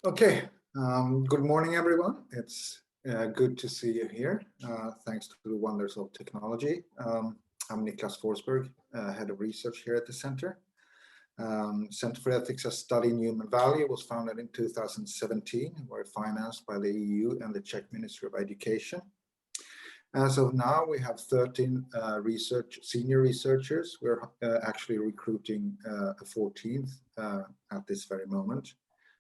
Okay, good morning, everyone. It's good to see you here. Thanks to the wonders of technology. I'm Niklas Forsberg, head of research here at the center. Center for Ethics as Study in Human Value was founded in 2017. We're financed by the EU and the Czech Ministry of Education. As of now, we have 13 senior researchers. We're actually recruiting a 14th at this very moment.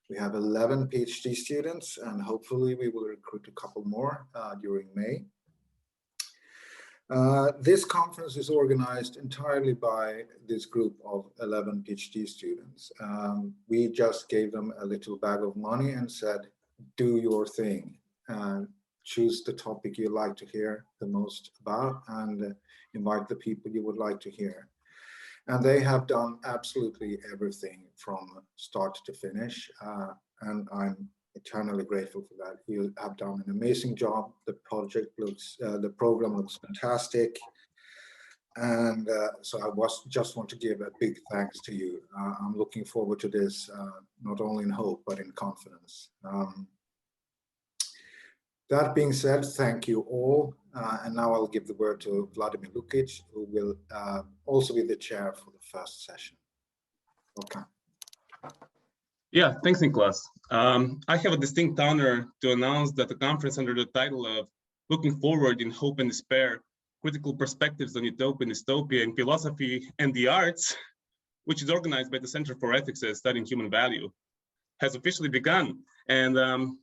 We have 11 PhD students, and hopefully we will recruit a couple more during May. This conference is organized entirely by this group of 11 PhD students. We just gave them a little bag of money and said, do your thing. Choose the topic you like to hear the most about and invite the people you would like to hear. And they have done absolutely everything from start to finish. And I'm eternally grateful for that. You have done an amazing job. The project looks, the program looks fantastic. And so I just want to give a big thanks to you. I'm looking forward to this, not only in hope, but in confidence. That being said, thank you all. And now I'll give the word to Vladimir Lukic, who will also be the chair for the first session. Okay. Yeah, thanks, Niklas. I have a distinct honor to announce that the conference under the title of Looking Forward in Hope and Despair, Critical Perspectives on Utopia and Dystopia in Philosophy and the Arts, which is organized by the Center for Ethics as Study in Human Value, has officially begun. And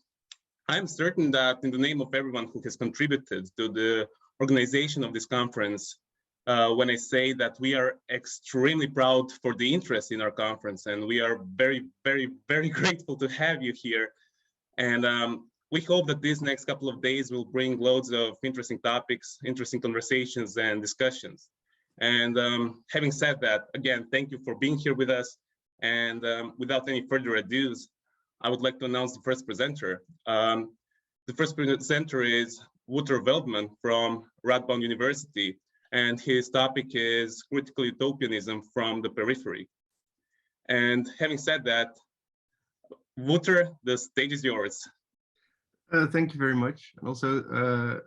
I'm certain that in the name of everyone who has contributed to the organization of this conference, when I say that we are extremely proud for the interest in our conference, and we are very, very, very grateful to have you here. And we hope that these next couple of days will bring loads of interesting topics, interesting conversations and discussions. And having said that, again, thank you for being here with us. And without any further ado, I would like to announce the first presenter. The first presenter is Wouter Veldman from Radboud University, and his topic is critical utopianism from the periphery. And having said that, Wouter, the stage is yours. Thank you very much. And also,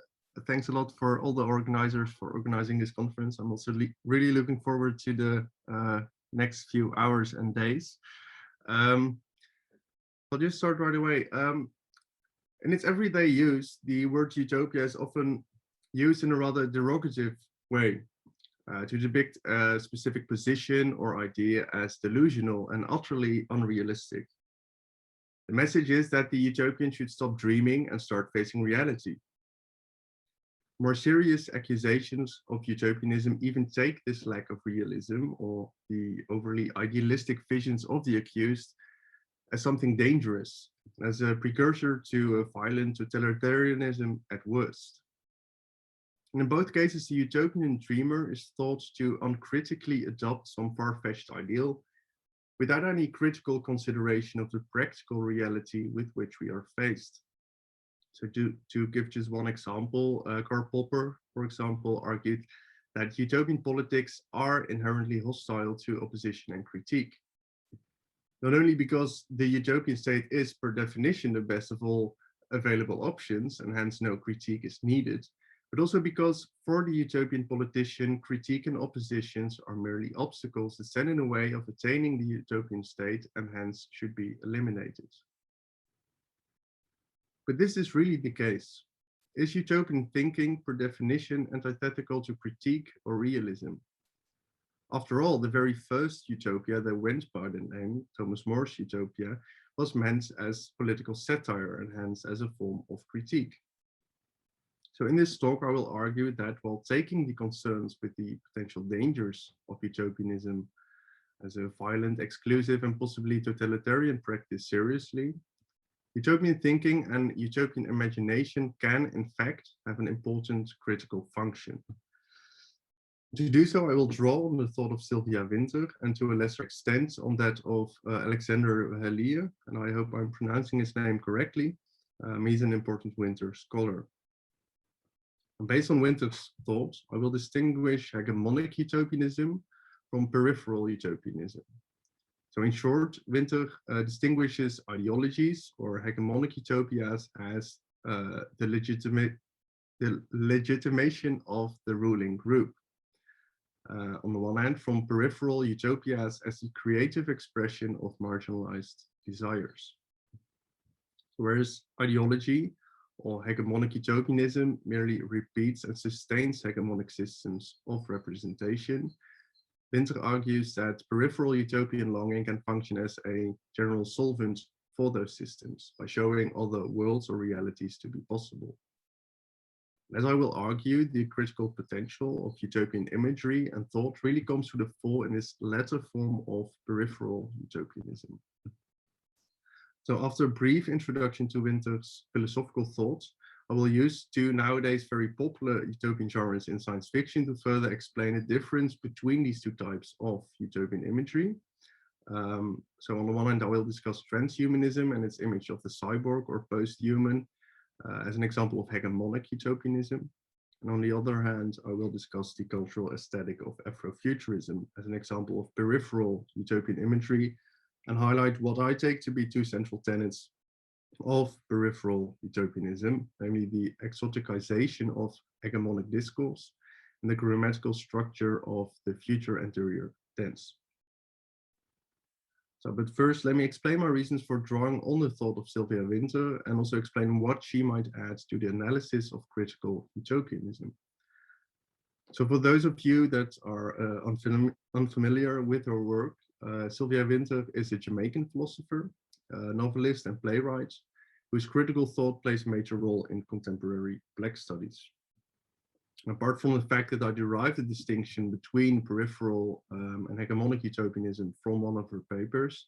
thanks a lot for all the organizers for organizing this conference. I'm also really looking forward to the next few hours and days. I'll just start right away. In its everyday use, the word utopia is often used in a rather derogative way to depict a specific position or idea as delusional and utterly unrealistic. The message is that the utopian should stop dreaming and start facing reality. More serious accusations of utopianism even take this lack of realism or the overly idealistic visions of the accused as something dangerous, as a precursor to a violent totalitarianism at worst. And in both cases, the utopian dreamer is thought to uncritically adopt some far-fetched ideal without any critical consideration of the practical reality with which we are faced. So to give just one example, Karl Popper, for example, argued that utopian politics are inherently hostile to opposition and critique. Not only because the utopian state is per definition the best of all available options and hence no critique is needed, but also because for the utopian politician, critique and oppositions are merely obstacles that stand in the way of attaining the utopian state and hence should be eliminated. But this is really the case. Is utopian thinking per definition antithetical to critique or realism? After all, the very first utopia that went by the name, Thomas More's Utopia, was meant as political satire and hence as a form of critique. So in this talk, I will argue that while taking the concerns with the potential dangers of utopianism as a violent, exclusive, and possibly totalitarian practice seriously, utopian thinking and utopian imagination can, in fact, have an important critical function. To do so, I will draw on the thought of Sylvia Wynter and to a lesser extent on that of Alexander Hellier, and I hope I'm pronouncing his name correctly. He's an important Wynter scholar. And based on Wynter's thoughts, I will distinguish hegemonic utopianism from peripheral utopianism. So in short, Winter distinguishes ideologies or hegemonic utopias as the legitimation of the ruling group. On the one hand, from peripheral utopias as the creative expression of marginalized desires. Whereas ideology or hegemonic utopianism merely repeats and sustains hegemonic systems of representation, Winter argues that peripheral utopian longing can function as a general solvent for those systems by showing other worlds or realities to be possible. As I will argue, the critical potential of utopian imagery and thought really comes to the fore in this latter form of peripheral utopianism. So after a brief introduction to Winter's philosophical thought, I will use two nowadays very popular utopian genres in science fiction to further explain the difference between these two types of utopian imagery. So on the one hand, I will discuss transhumanism and its image of the cyborg or post-human as an example of hegemonic utopianism. And on the other hand, I will discuss the cultural aesthetic of Afrofuturism as an example of peripheral utopian imagery and highlight what I take to be two central tenets of peripheral utopianism, namely the exoticization of hegemonic discourse and the grammatical structure of the future anterior tense. But first, let me explain my reasons for drawing on the thought of Sylvia Wynter and also explain what she might add to the analysis of critical utopianism. So for those of you that are unfamiliar with her work, Sylvia Wynter is a Jamaican philosopher, novelist and playwright, whose critical thought plays a major role in contemporary Black studies. Apart from the fact that I derive the distinction between peripheral and hegemonic utopianism from one of her papers,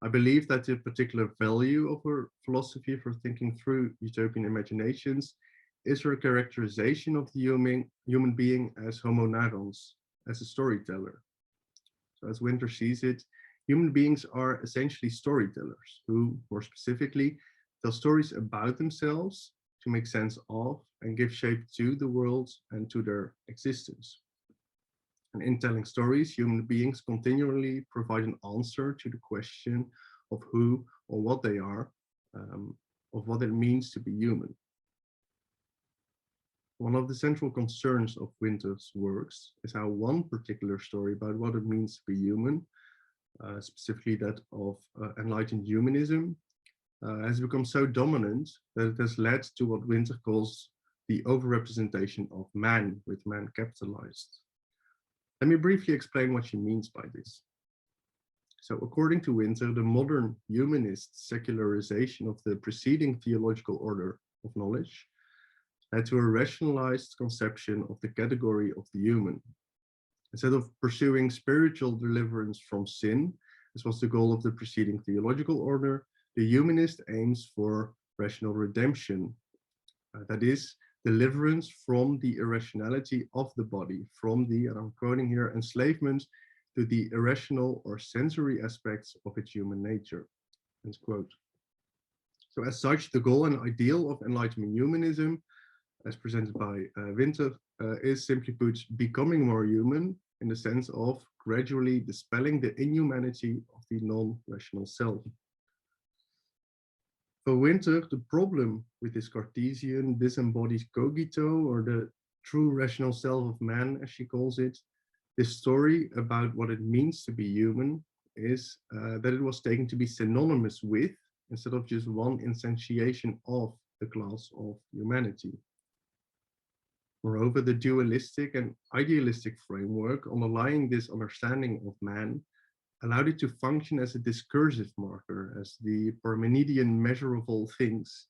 I believe that the particular value of her philosophy for thinking through utopian imaginations is her characterization of the human being as homo narrans, as a storyteller. So as Wynter sees it, human beings are essentially storytellers who, more specifically, tell stories about themselves to make sense of and give shape to the world and to their existence. And in telling stories, human beings continually provide an answer to the question of who or what they are, of what it means to be human. One of the central concerns of Wynter's works is how one particular story about what it means to be human, specifically that of enlightened humanism, has become so dominant that it has led to what Wynter calls the overrepresentation of man, with man capitalized. Let me briefly explain what she means by this. So according to Wynter, the modern humanist secularization of the preceding theological order of knowledge led to a rationalized conception of the category of the human. Instead of pursuing spiritual deliverance from sin, as was the goal of the preceding theological order, the humanist aims for rational redemption, that is, deliverance from the irrationality of the body, from the, and I'm quoting here, enslavement to the irrational or sensory aspects of its human nature, end quote. So as such, the goal and ideal of enlightenment humanism, as presented by Wynter, is simply put, becoming more human in the sense of gradually dispelling the inhumanity of the non-rational self. For Wynter, the problem with this Cartesian disembodied cogito, or the true rational self of man, as she calls it, this story about what it means to be human, is that it was taken to be synonymous with, instead of just one instantiation of, the class of humanity. Moreover, the dualistic and idealistic framework underlying this understanding of man allowed it to function as a discursive marker, as the Parmenidean measure of all things.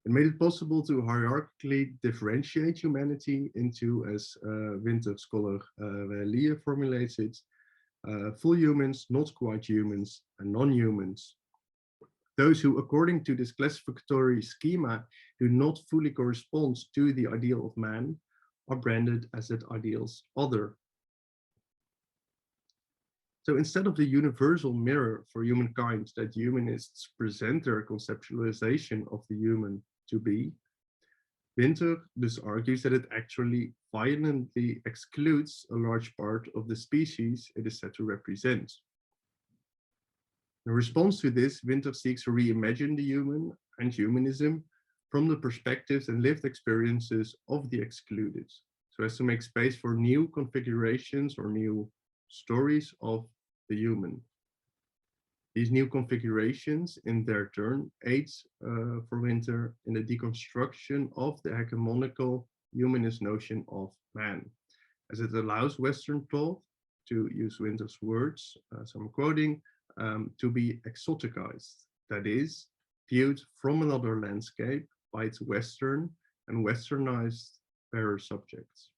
It made it possible to hierarchically differentiate humanity into, as Wynter scholar Lee formulates it, full humans, not quite humans, and non-humans. Those who, according to this classificatory schema, do not fully correspond to the ideal of man are branded as that ideal's other. So instead of the universal mirror for humankind that humanists present their conceptualization of the human to be, Wynter thus argues that it actually violently excludes a large part of the species it is said to represent. In response to this, Winter seeks to reimagine the human and humanism from the perspectives and lived experiences of the excluded, so as to make space for new configurations or new stories of the human. These new configurations, in their turn, aids for Winter in the deconstruction of the hegemonical humanist notion of man, as it allows Western thought, to use Winter's words, so I'm quoting, to be exoticized, that is, viewed from another landscape by its Western and Westernized bearer subjects.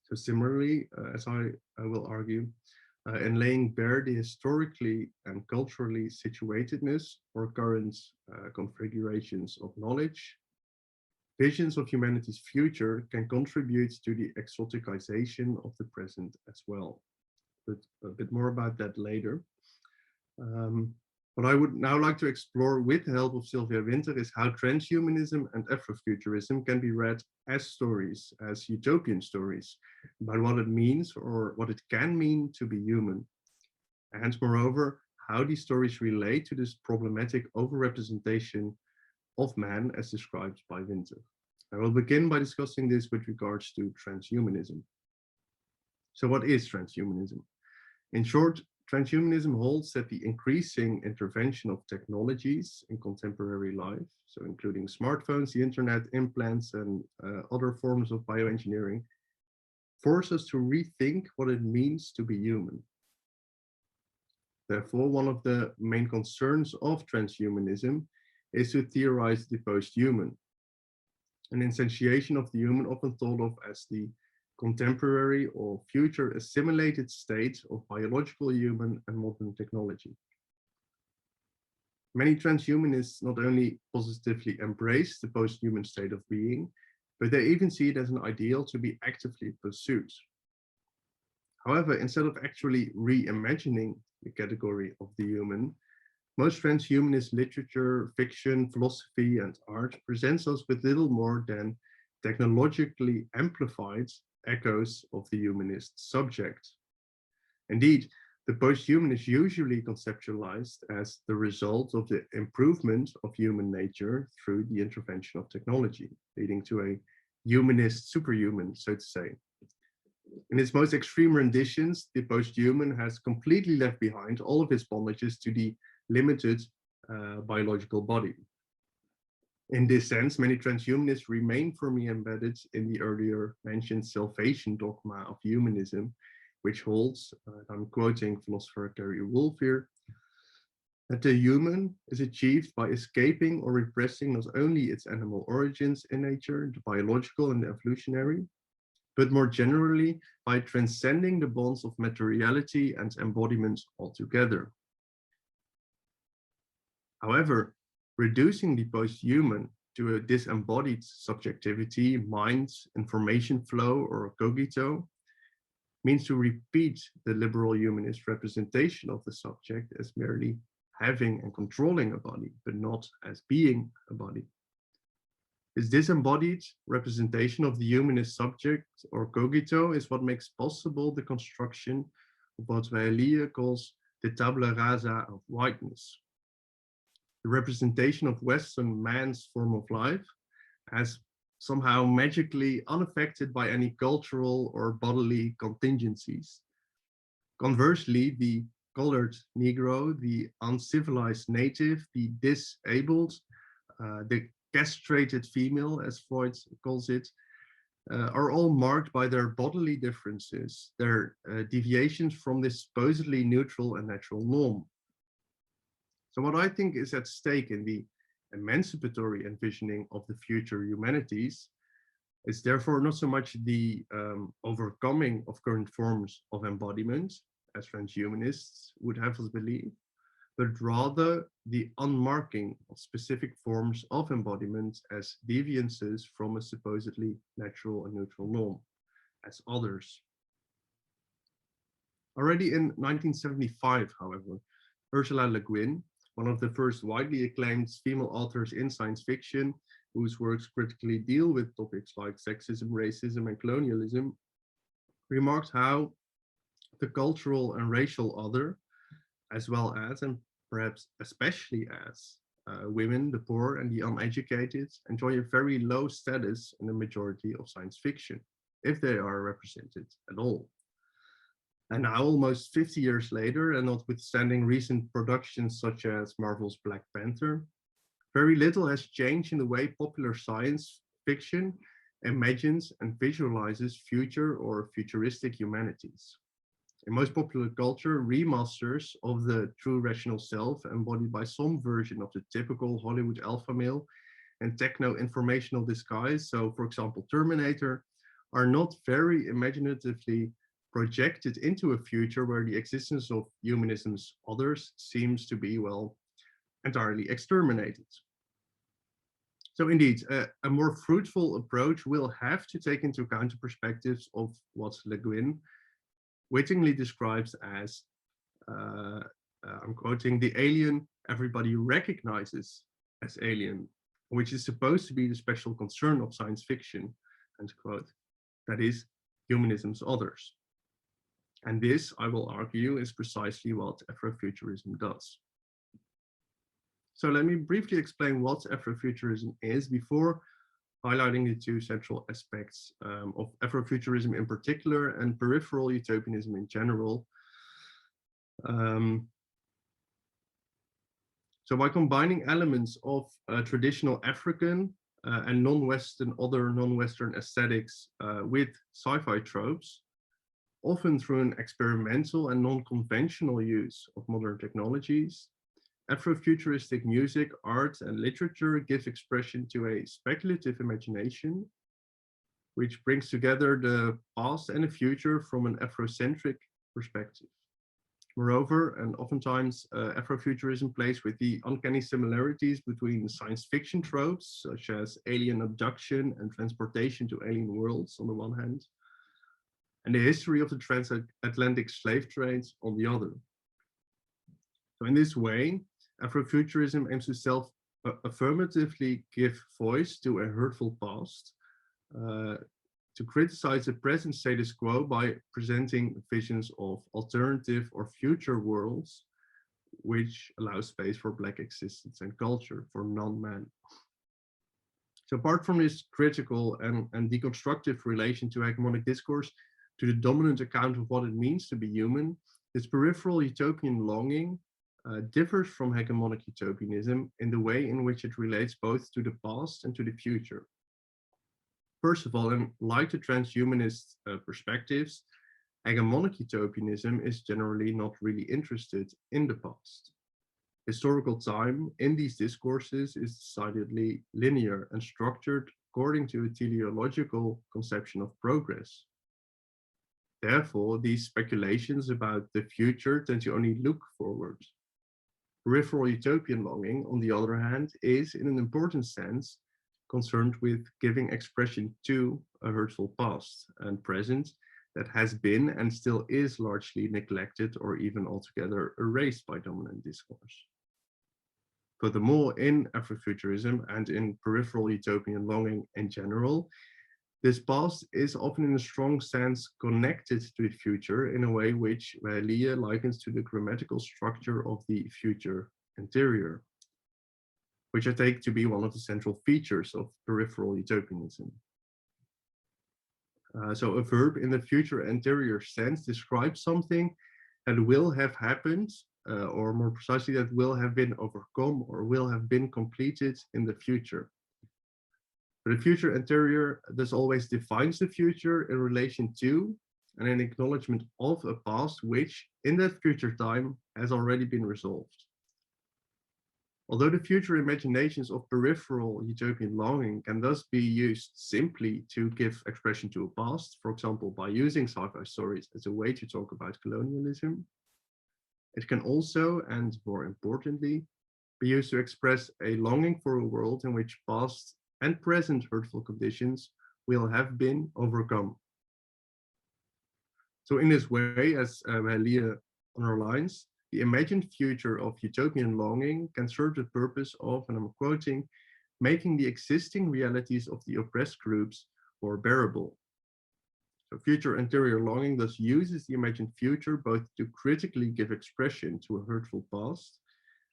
So similarly, as I will argue, in laying bare the historically and culturally situatedness or current configurations of knowledge, visions of humanity's future can contribute to the exoticization of the present as well. But a bit more about that later. What I would now like to explore with the help of Sylvia Winter is how transhumanism and Afrofuturism can be read as stories, as utopian stories, about what it means or what it can mean to be human. And moreover, how these stories relate to this problematic overrepresentation of man as described by Winter. I will begin by discussing this with regards to transhumanism. So what is transhumanism? In short, transhumanism holds that the increasing intervention of technologies in contemporary life, so including smartphones, the internet, implants, and other forms of bioengineering, force us to rethink what it means to be human. Therefore, one of the main concerns of transhumanism is to theorize the post-human, an instantiation of the human often thought of as the contemporary or future assimilated state of biological human and modern technology. Many transhumanists not only positively embrace the post-human state of being, but they even see it as an ideal to be actively pursued. However, instead of actually reimagining the category of the human, most transhumanist literature, fiction, philosophy, and art presents us with little more than technologically amplified echoes of the humanist subject. Indeed, the post-human is usually conceptualized as the result of the improvement of human nature through the intervention of technology, leading to a humanist superhuman, so to say. In its most extreme renditions, the post-human has completely left behind all of its bondages to the limited biological body. In this sense, many transhumanists remain firmly embedded in the earlier mentioned salvation dogma of humanism, which holds, I'm quoting philosopher Gary Wolfe here, that the human is achieved by escaping or repressing not only its animal origins in nature, the biological and the evolutionary, but more generally by transcending the bonds of materiality and embodiment altogether. However, reducing the post-human to a disembodied subjectivity, mind, information flow, or cogito means to repeat the liberal humanist representation of the subject as merely having and controlling a body, but not as being a body. This disembodied representation of the humanist subject or cogito is what makes possible the construction of what Vailille calls the tabula rasa of whiteness. The representation of Western man's form of life as somehow magically unaffected by any cultural or bodily contingencies. Conversely, the colored Negro, the uncivilized native, the disabled, the castrated female, as Freud calls it, are all marked by their bodily differences, their deviations from this supposedly neutral and natural norm. So what I think is at stake in the emancipatory envisioning of the future humanities is therefore not so much the overcoming of current forms of embodiment, as transhumanists would have us believe, but rather the unmarking of specific forms of embodiment as deviances from a supposedly natural and neutral norm, as others. Already in 1975, however, Ursula Le Guin, one of the first widely acclaimed female authors in science fiction, whose works critically deal with topics like sexism, racism, and colonialism, remarked how the cultural and racial other, as well as, and perhaps especially as, women, the poor, and the uneducated enjoy a very low status in the majority of science fiction, if they are represented at all. And now, almost 50 years later, and notwithstanding recent productions such as Marvel's Black Panther, very little has changed in the way popular science fiction imagines and visualizes future or futuristic humanities. In most popular culture, remasters of the true rational self, embodied by some version of the typical Hollywood alpha male and techno-informational disguise, so for example, Terminator, are not very imaginatively projected into a future where the existence of humanism's others seems to be, well, entirely exterminated. So indeed, a more fruitful approach will have to take into account the perspectives of what Le Guin wittingly describes as, I'm quoting, the alien everybody recognizes as alien, which is supposed to be the special concern of science fiction, end quote. That is, humanism's others. And this, I will argue, is precisely what Afrofuturism does. So let me briefly explain what Afrofuturism is before highlighting the two central aspects of Afrofuturism in particular and peripheral utopianism in general. So by combining elements of traditional African and other non-Western aesthetics with sci-fi tropes, often through an experimental and non-conventional use of modern technologies, Afrofuturistic music, art, and literature gives expression to a speculative imagination, which brings together the past and the future from an Afrocentric perspective. Moreover, and oftentimes, Afrofuturism plays with the uncanny similarities between science fiction tropes, such as alien abduction and transportation to alien worlds on the one hand, and the history of the transatlantic slave trade on the other. So in this way, Afrofuturism aims to self-affirmatively give voice to a hurtful past, to criticize the present status quo by presenting visions of alternative or future worlds, which allow space for Black existence and culture for non-men. So apart from this critical and deconstructive relation to hegemonic discourse, to the dominant account of what it means to be human, this peripheral utopian longing differs from hegemonic utopianism in the way in which it relates both to the past and to the future. First of all, and like the transhumanist perspectives, hegemonic utopianism is generally not really interested in the past. Historical time in these discourses is decidedly linear and structured according to a teleological conception of progress. Therefore, these speculations about the future tend to only look forward. Peripheral utopian longing, on the other hand, is, in an important sense, concerned with giving expression to a hurtful past and present that has been and still is largely neglected or even altogether erased by dominant discourse. Furthermore, in Afrofuturism and in peripheral utopian longing in general, this past is often in a strong sense connected to the future in a way which Lee likens to the grammatical structure of the future interior, which I take to be one of the central features of peripheral utopianism. So a verb in the future interior sense describes something that will have happened, or more precisely, that will have been overcome or will have been completed in the future. But the future interior thus always defines the future in relation to and an acknowledgement of a past which, in that future time, has already been resolved. Although the future imaginations of peripheral utopian longing can thus be used simply to give expression to a past, for example, by using sci-fi stories as a way to talk about colonialism, it can also, and more importantly, be used to express a longing for a world in which past and present hurtful conditions will have been overcome. So in this way, as Leah underlines, the imagined future of utopian longing can serve the purpose of, and I'm quoting, making the existing realities of the oppressed groups more bearable. So future anterior longing thus uses the imagined future both to critically give expression to a hurtful past,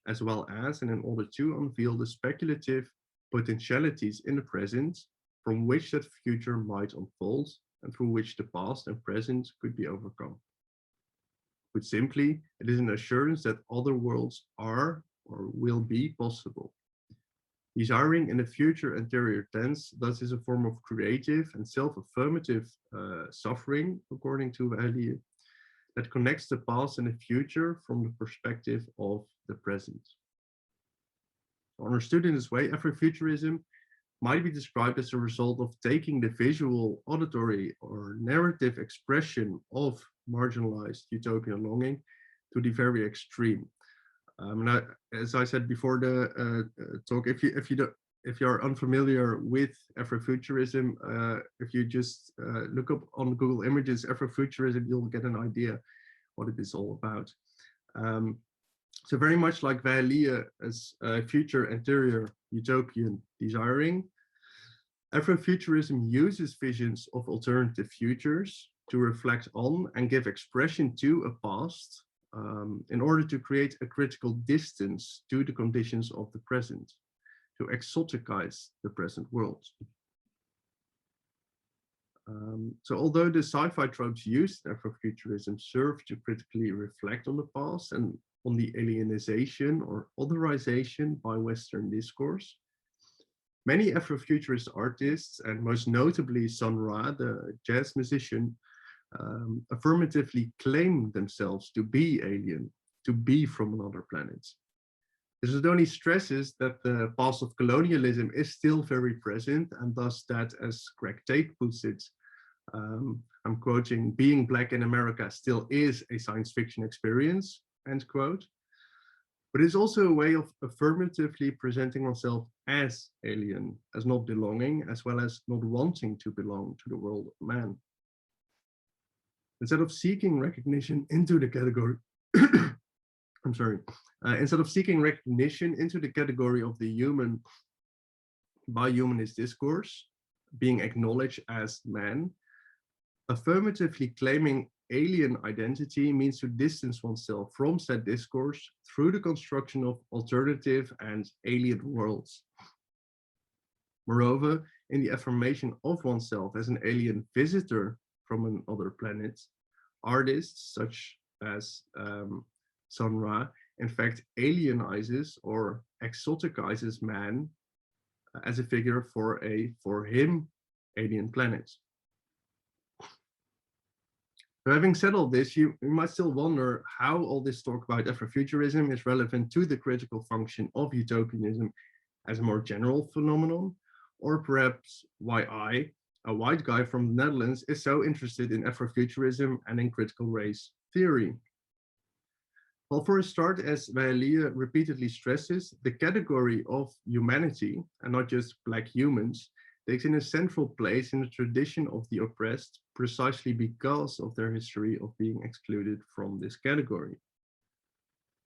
as well as and in order to unveil the speculative potentialities in the present from which that future might unfold and through which the past and present could be overcome. Put simply, it is an assurance that other worlds are or will be possible. Desiring in the future anterior tense thus is a form of creative and self-affirmative suffering, according to Vallier, that connects the past and the future from the perspective of the present. Understood in this way, Afrofuturism might be described as a result of taking the visual, auditory, or narrative expression of marginalized utopian longing to the very extreme. Now, as I said before the talk, if you're unfamiliar with Afrofuturism, if you just look up on Google Images Afrofuturism, you'll get an idea what it is all about. So very much like Vallier as future anterior utopian desiring, Afrofuturism uses visions of alternative futures to reflect on and give expression to a past in order to create a critical distance to the conditions of the present, to exoticize the present world. So although the sci-fi tropes used in Afrofuturism serve to critically reflect on the past and on the alienization or otherization by Western discourse, many Afrofuturist artists, and most notably Sun Ra, the jazz musician, affirmatively claim themselves to be alien, to be from another planet. This only stresses that the past of colonialism is still very present, and thus that, as Greg Tate puts it, I'm quoting, being Black in America still is a science fiction experience, end quote. But it's also a way of affirmatively presenting oneself as alien, as not belonging, as well as not wanting to belong to the world of man. Instead of seeking recognition into the category, I'm sorry, instead of seeking recognition into the category of the human by humanist discourse, being acknowledged as man, affirmatively claiming alien identity means to distance oneself from said discourse through the construction of alternative and alien worlds. Moreover, in the affirmation of oneself as an alien visitor from another planet, artists such as Sun Ra, in fact, alienizes or exoticizes man as a figure for him, alien planet. So having said all this, you might still wonder how all this talk about Afrofuturism is relevant to the critical function of utopianism as a more general phenomenon, or perhaps why I, a white guy from the Netherlands, is so interested in Afrofuturism and in critical race theory. Well, for a start, as Vallier repeatedly stresses, the category of humanity, and not just Black humans, takes in a central place in the tradition of the oppressed precisely because of their history of being excluded from this category.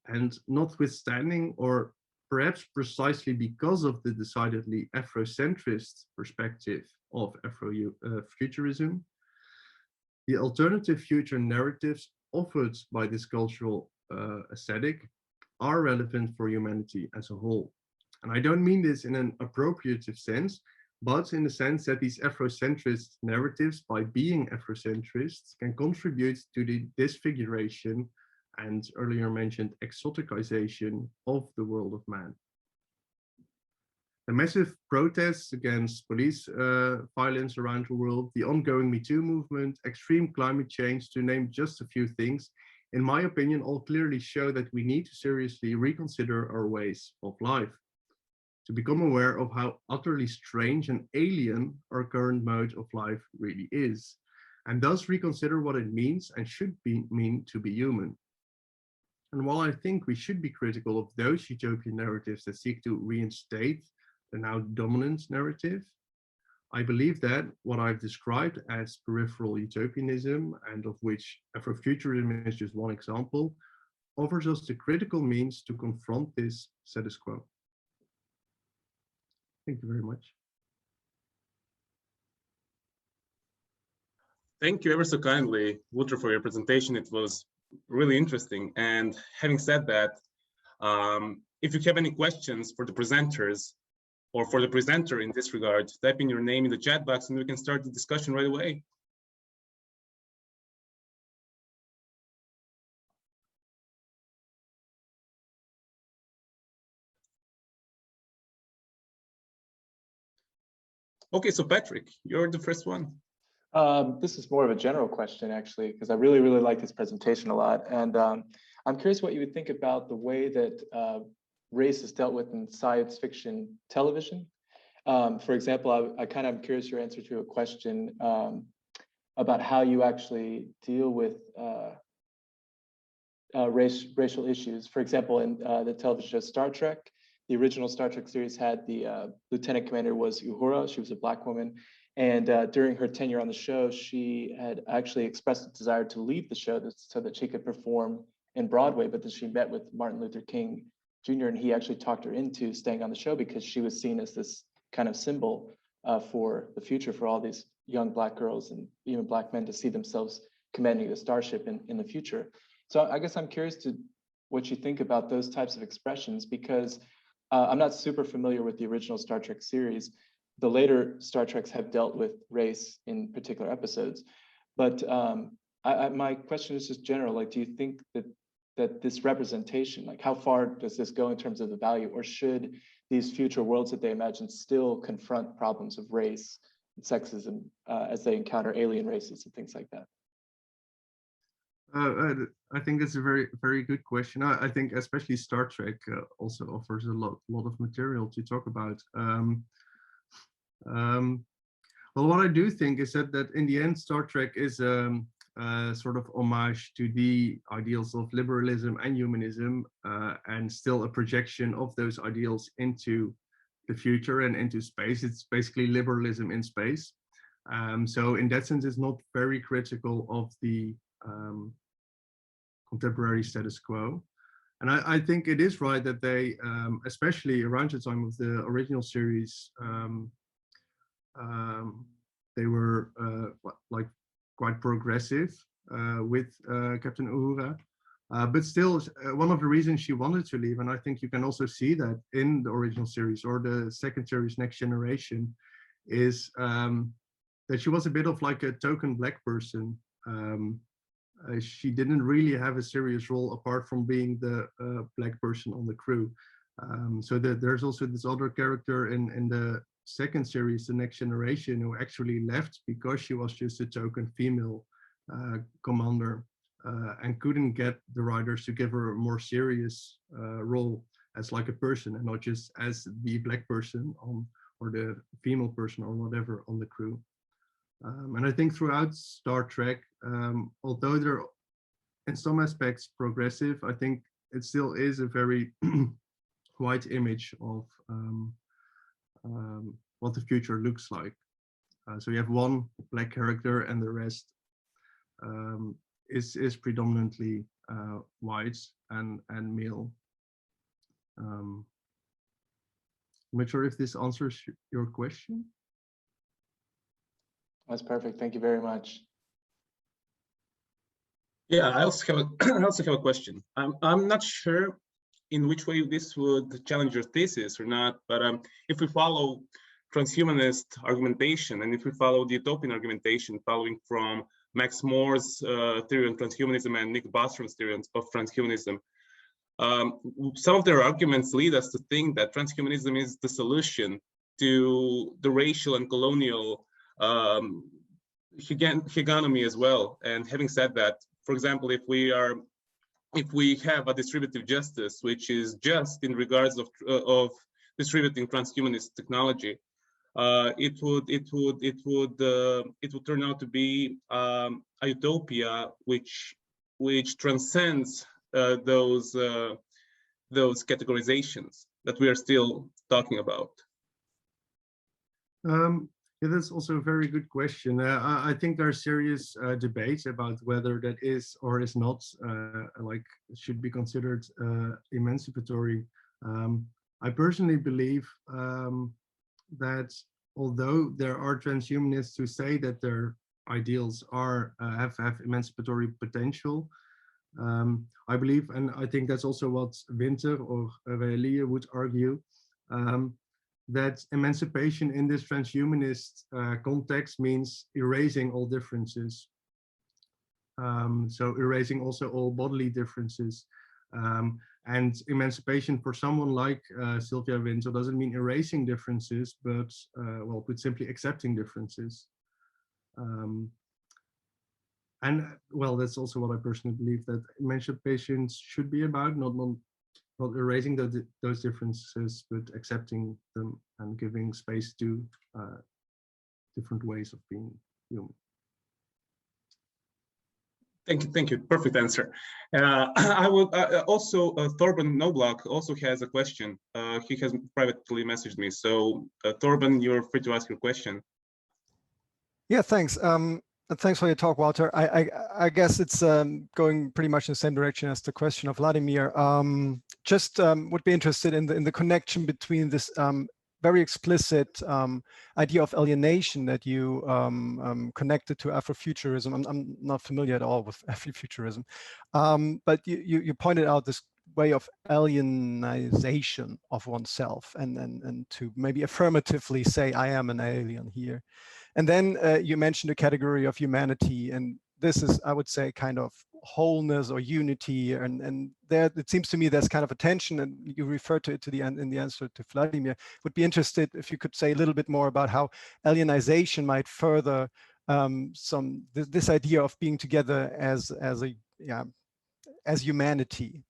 And notwithstanding, or perhaps precisely because of the decidedly Afrocentrist perspective of Afrofuturism, the alternative future narratives offered by this cultural aesthetic are relevant for humanity as a whole. And I don't mean this in an appropriative sense, but in the sense that these Afrocentrist narratives, by being Afrocentrists, can contribute to the disfiguration and earlier mentioned exoticization of the world of man. The massive protests against police violence around the world, the ongoing Me Too movement, extreme climate change, to name just a few things, in my opinion, all clearly show that we need to seriously reconsider our ways of life, to become aware of how utterly strange and alien our current mode of life really is, and thus reconsider what it means and should mean to be human. And while I think we should be critical of those utopian narratives that seek to reinstate the now dominant narrative, I believe that what I've described as peripheral utopianism, and of which Afrofuturism is just one example, offers us the critical means to confront this status quo. Thank you very much. Thank you ever so kindly, Wouter, for your presentation. It was really interesting. And having said that, if you have any questions for the presenters or for the presenter in this regard, type in your name in the chat box and we can start the discussion right away. Okay, so Patrick, you're the first one. This is more of a general question, actually, because I really, really like this presentation a lot. And I'm curious what you would think about the way that race is dealt with in science fiction television. For example, I kind of am curious your answer to a question about how you actually deal with racial issues. For example, in the television show Star Trek, the original Star Trek series had the lieutenant commander was Uhura. She was a Black woman. And during her tenure on the show, she had actually expressed a desire to leave the show so that she could perform in Broadway. But then she met with Martin Luther King Jr. and he actually talked her into staying on the show because she was seen as this kind of symbol for the future for all these young Black girls and even Black men to see themselves commanding the starship in the future. So I guess I'm curious to what you think about those types of expressions, because I'm not super familiar with the original Star Trek series. The later Star Treks have dealt with race in particular episodes, but my question is just general. Like, do you think that this representation, like, how far does this go in terms of the value, or should these future worlds that they imagine still confront problems of race and sexism as they encounter alien races and things like that? I think that's a very, very good question. I think especially Star Trek also offers a lot of material to talk about. Well, what I do think is that in the end, Star Trek is sort of homage to the ideals of liberalism and humanism, and still a projection of those ideals into the future and into space. It's basically liberalism in space. So in that sense, it's not very critical of the contemporary status quo. And I think it is right that they, especially around the time of the original series, they were like quite progressive with Captain Uhura. But still, one of the reasons she wanted to leave, and I think you can also see that in the original series or the second series, Next Generation, is that she was a bit of like a token Black person. She didn't really have a serious role apart from being the Black person on the crew. So that there's also this other character in the second series, The Next Generation, who actually left because she was just a token female commander and couldn't get the writers to give her a more serious role as like a person and not just as the Black person on, or the female person or whatever on the crew. And I think throughout Star Trek, although they're in some aspects progressive, I think it still is a very white image of what the future looks like. So you have one Black character and the rest is predominantly white and male. I'm not sure if this answers your question. That's perfect. Thank you very much. Yeah, I also have a question. I'm not sure in which way this would challenge your thesis or not, but if we follow transhumanist argumentation and if we follow the utopian argumentation following from Max Moore's theory on transhumanism and Nick Bostrom's theory of transhumanism, some of their arguments lead us to think that transhumanism is the solution to the racial and colonial hegemony as well. And having said that, for example, if we have a distributive justice, which is just in regards of distributing transhumanist technology, it would turn out to be a utopia which transcends those categorizations that we are still talking about. Yeah, that's also a very good question. I think there are serious debates about whether that is or is not like should be considered emancipatory. I personally believe that although there are transhumanists who say that they're ideals are have emancipatory potential. I believe, and I think that's also what Winter or Reilly would argue, that emancipation in this transhumanist context means erasing all differences. So erasing also all bodily differences. And emancipation for someone like Sylvia Winter doesn't mean erasing differences, but well, put simply, accepting differences. And well, that's also what I personally believe, that emancipation should be about, not erasing those differences, but accepting them and giving space to different ways of being human. Thank you. Perfect answer. I will also, Thorben Knobloch also has a question. He has privately messaged me. So Thorben, you're free to ask your question. Yeah, thanks. Thanks for your talk, Wouter. I guess it's going pretty much in the same direction as the question of Vladimir. Just would be interested in the connection between this very explicit idea of alienation that you connected to Afrofuturism. I'm not familiar at all with Afrofuturism, but you pointed out this way of alienization of oneself, and to maybe affirmatively say, I am an alien here. And then you mentioned a category of humanity, and this is, I would say, kind of wholeness or unity, and there it seems to me there's kind of a tension, and you referred to it in the answer to Vladimir. Would be interested if you could say a little bit more about how alienization might further this idea of being together as humanity,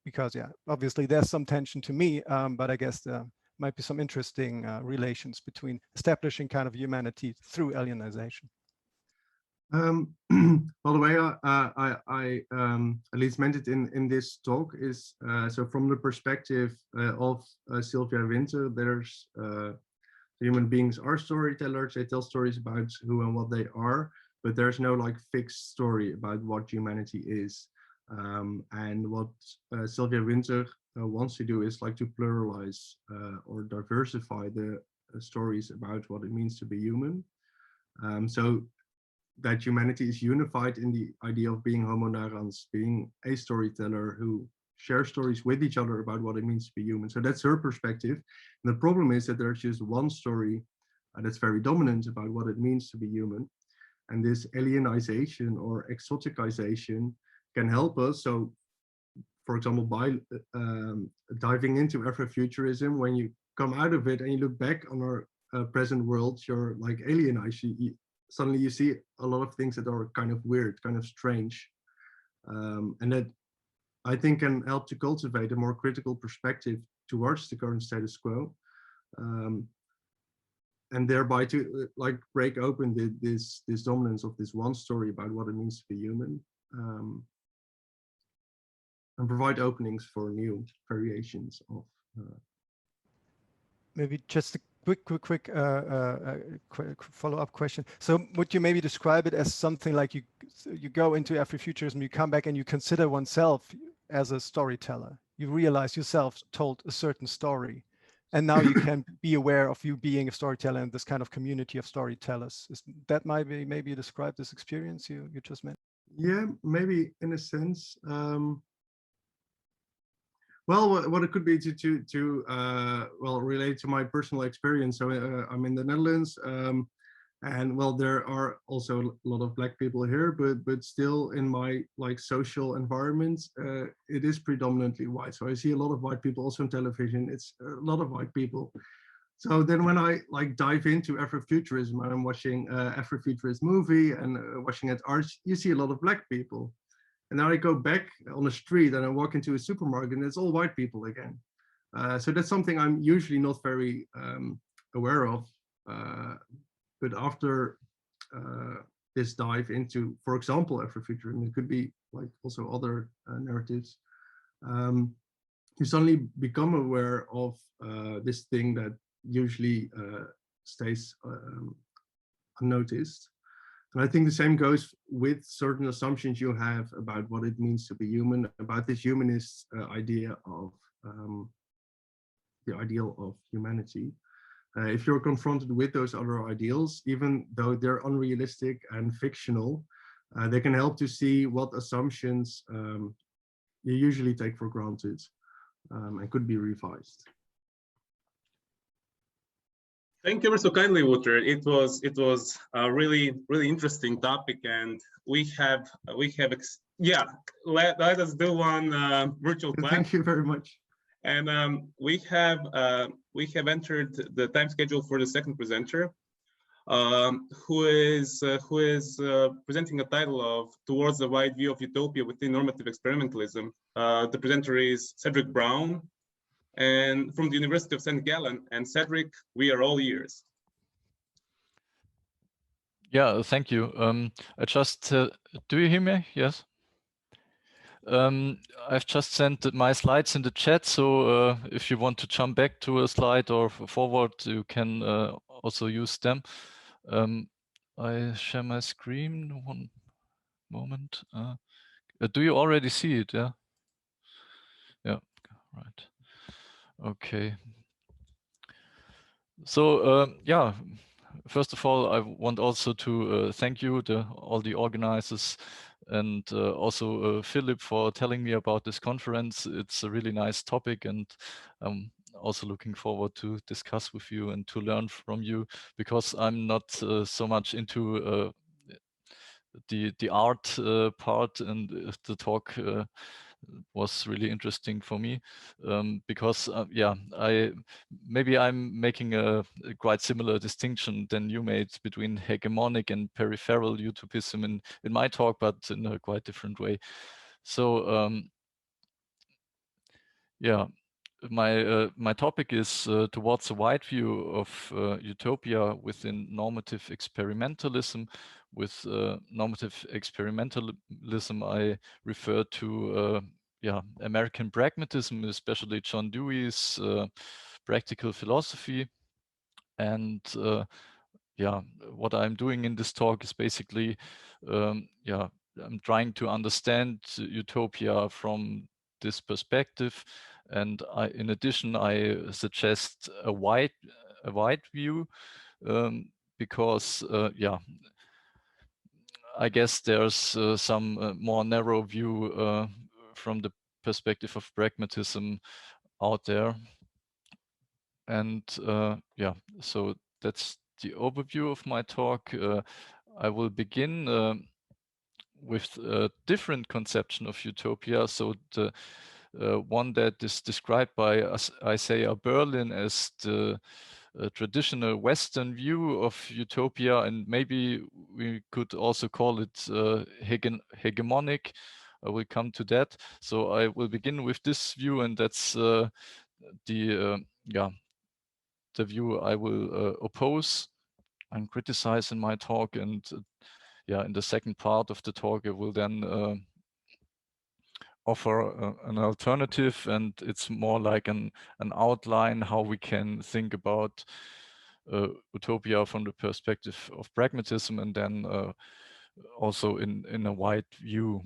because obviously there's some tension to me, but I guess there might be some interesting relations between establishing kind of humanity through alienization. Well, the way I at least meant it in this talk is, so from the perspective of Sylvia Winter, there's human beings are storytellers. They tell stories about who and what they are, but there's no like fixed story about what humanity is. And what Sylvia Winter wants to do is like to pluralize or diversify the stories about what it means to be human. So that humanity is unified in the idea of being homo narrans, being a storyteller who shares stories with each other about what it means to be human. So that's her perspective. And the problem is that there's just one story that's very dominant about what it means to be human. And this alienization or exoticization can help us. So, for example, by diving into Afrofuturism, when you come out of it and you look back on our present world, you're like alienized. Suddenly you see a lot of things that are kind of weird, kind of strange. And that I think can help to cultivate a more critical perspective towards the current status quo. And thereby to like break open this dominance of this one story about what it means to be human. And provide openings for new variations of. Maybe just a quick follow-up question. So would you maybe describe it as something like you go into Afrofuturism, you come back and you consider oneself as a storyteller. You realize yourself told a certain story, and now you can be aware of you being a storyteller in this kind of community of storytellers. That might be maybe you describe this experience you just mentioned? Yeah, maybe in a sense. Well, what it could be to well, relate to my personal experience. So I'm in the Netherlands, and well, there are also a lot of Black people here, but still in my like social environment, it is predominantly white. So I see a lot of white people also on television. It's a lot of white people. So then when I like dive into Afrofuturism and I'm watching Afrofuturist movie and watching at arts, you see a lot of Black people. And now I go back on the street and I walk into a supermarket and it's all white people again. So that's something I'm usually not very aware of. But after this dive into, for example, Afrofuturism, it could be like also other narratives, you suddenly become aware of this thing that usually stays unnoticed. And I think the same goes with certain assumptions you have about what it means to be human, about this humanist idea of the ideal of humanity. if you're confronted with those other ideals, even though they're unrealistic and fictional, they can help to see what assumptions you usually take for granted and could be revised. Thank you ever so kindly, Wouter. It was a really interesting topic, and yeah. Let us do one virtual class. Thank you very much. And we have entered the time schedule for the second presenter, who is presenting a title of "Towards a Wide View of Utopia Within Normative Experimentalism." The presenter is Cedric Braun, and from the University of St. Gallen. And Cedric, we are all ears. Yeah, thank you. I just do you hear me? Yes. I've just sent my slides in the chat, so if you want to jump back to a slide or forward, you can also use them. I share my screen. One moment. Do you already see it? Yeah. Yeah. Right. Okay. So yeah. First of all, I want also to thank you, all the organizers, and also Philip for telling me about this conference. It's a really nice topic, and I'm also looking forward to discuss with you and to learn from you, because I'm not so much into the art part, and the talk was really interesting for me, because yeah, maybe I'm making a quite similar distinction than you made between hegemonic and peripheral utopism in my talk, but in a quite different way. So yeah, my topic is towards a wide view of utopia within normative experimentalism. With normative experimentalism, I refer to yeah, American pragmatism, especially John Dewey's practical philosophy. And yeah, what I'm doing in this talk is basically, yeah, I'm trying to understand utopia from this perspective. And in addition, I suggest a wide view, because yeah, I guess there's some more narrow view from the perspective of pragmatism out there. And yeah, so that's the overview of my talk. I will begin with a different conception of utopia. So the one that is described by Isaiah Berlin as the traditional Western view of utopia, and maybe we could also call it hegemonic. I will come to that. So I will begin with this view, and that's the yeah, the view I will oppose and criticize in my talk. And yeah, in the second part of the talk, I will then offer an alternative, and it's more like an outline how we can think about utopia from the perspective of pragmatism, and then also in a wide view.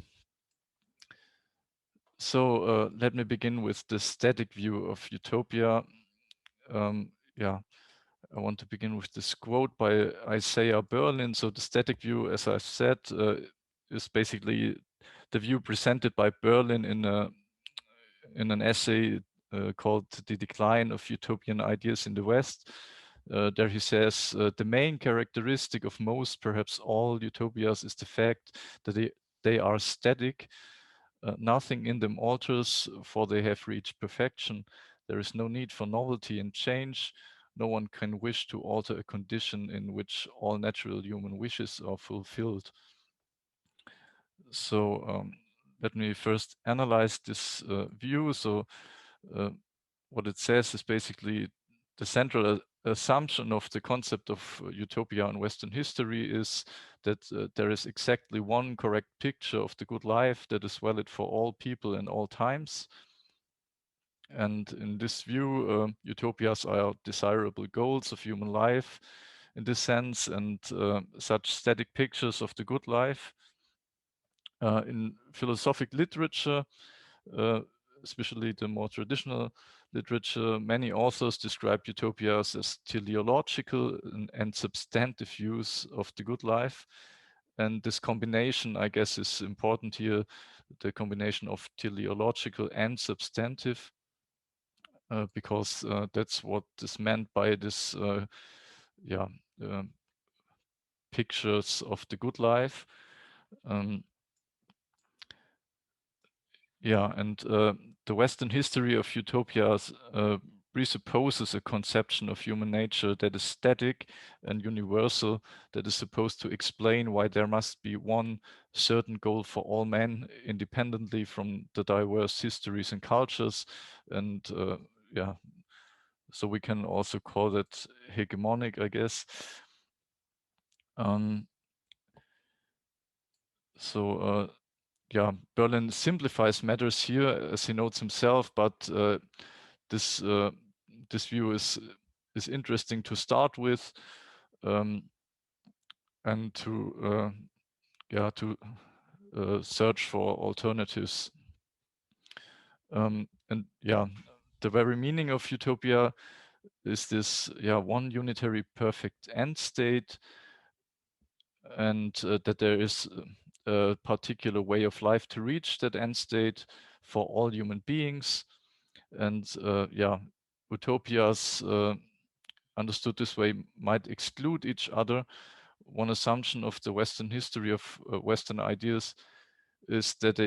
So let me begin with the static view of utopia. Yeah, I want to begin with this quote by Isaiah Berlin. So the static view, as I said, is basically the view presented by Berlin in an essay called "The Decline of Utopian Ideas in the West." There he says, the main characteristic of most, perhaps all utopias is the fact that they are static. Nothing in them alters, for they have reached perfection. There is no need for novelty and change. No one can wish to alter a condition in which all natural human wishes are fulfilled. So let me first analyze this view. So what it says is basically the central assumption of the concept of utopia in Western history is that there is exactly one correct picture of the good life that is valid for all people in all times. And in this view, utopias are desirable goals of human life in this sense, and such static pictures of the good life. In philosophic literature, especially the more traditional literature, many authors describe utopias as teleological and substantive views of the good life. And this combination, I guess, is important here, the combination of teleological and substantive, because that's what is meant by this, pictures of the good life. And the Western history of utopias presupposes a conception of human nature that is static and universal, that is supposed to explain why there must be one certain goal for all men, independently from the diverse histories and cultures. And so we can also call that hegemonic, I guess. Berlin simplifies matters here, as he notes himself, but this view is interesting to start with, and to search for alternatives. The very meaning of utopia is this one unitary perfect end state, and that there is a particular way of life to reach that end state for all human beings. And utopias understood this way might exclude each other. One assumption of the Western history of Western ideas is that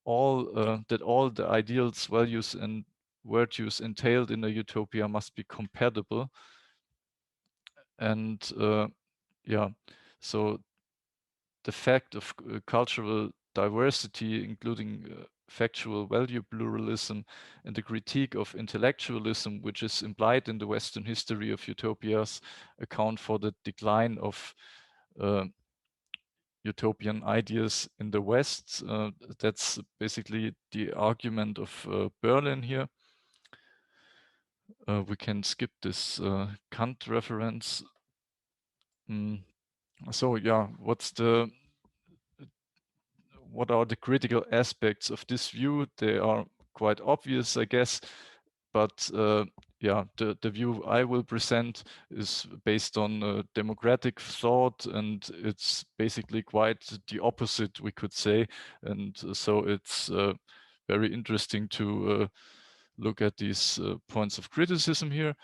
all the ideals, values, and virtues entailed in a utopia must be compatible. And so the fact of cultural diversity, including factual value pluralism, and the critique of intellectualism, which is implied in the Western history of utopias, account for the decline of utopian ideas in the West. That's basically the argument of Berlin here. We can skip this Kant reference. So what are the critical aspects of this view? They are quite obvious, I guess, but the view I will present is based on democratic thought, and it's basically quite the opposite, we could say. And so it's very interesting to look at these points of criticism here.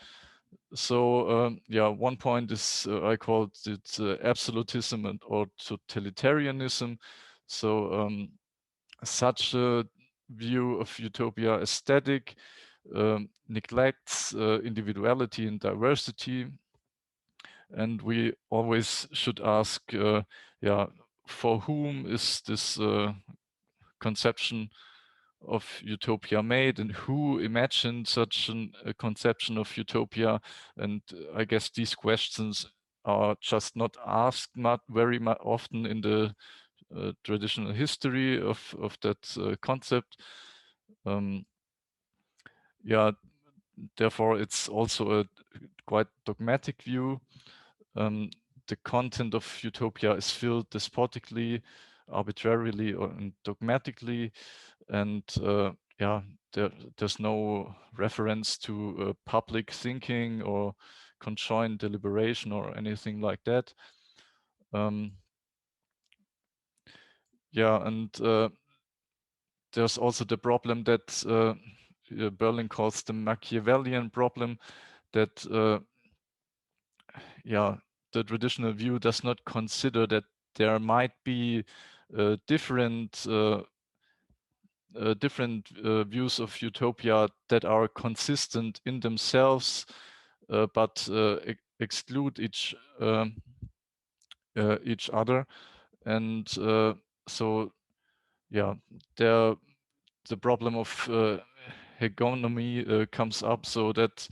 So one point is I called it absolutism or totalitarianism. So such a view of utopia as static neglects individuality and diversity, and we always should ask, for whom is this conception of utopia made, and who imagined such a conception of utopia? And I guess these questions are just not asked very often in the traditional history of that concept. Therefore, it's also a quite dogmatic view. The content of utopia is filled despotically, arbitrarily, or dogmatically, and there's no reference to public thinking or conjoined deliberation or anything like that. There's also the problem that Berlin calls the Machiavellian problem, that the traditional view does not consider that there might be different views of utopia that are consistent in themselves, but exclude each other. And so the problem of hegemony comes up, so that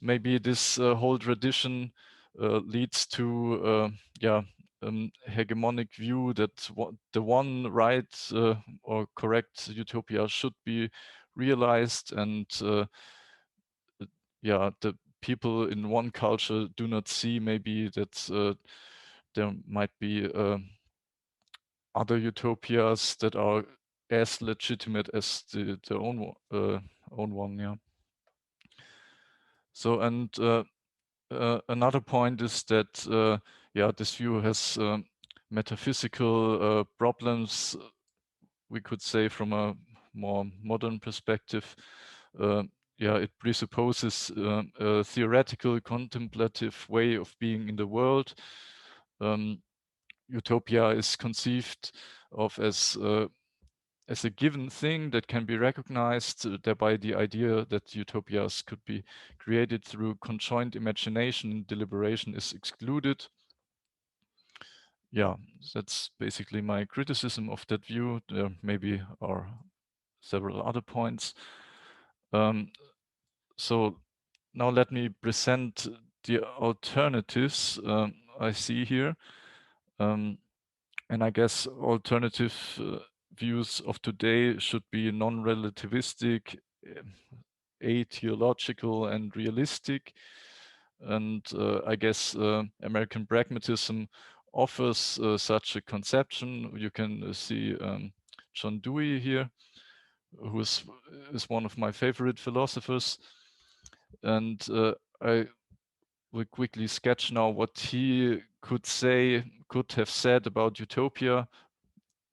maybe this whole tradition leads to hegemonic view that the one right or correct utopia should be realized, and the people in one culture do not see maybe that there might be other utopias that are as legitimate as the own one. Yeah. So, and another point is that yeah, this view has metaphysical problems, we could say, from a more modern perspective. Yeah, it presupposes a theoretical, contemplative way of being in the world. Utopia is conceived of as a given thing that can be recognized, thereby the idea that utopias could be created through conjoined imagination and deliberation is excluded. Yeah, that's basically my criticism of that view. There maybe are several other points. So now let me present the alternatives I see here. And I guess alternative views of today should be non-relativistic, atheological, and realistic. And I guess American pragmatism offers such a conception. You can see John Dewey here, who is one of my favorite philosophers. And I will quickly sketch now what he could have said about utopia.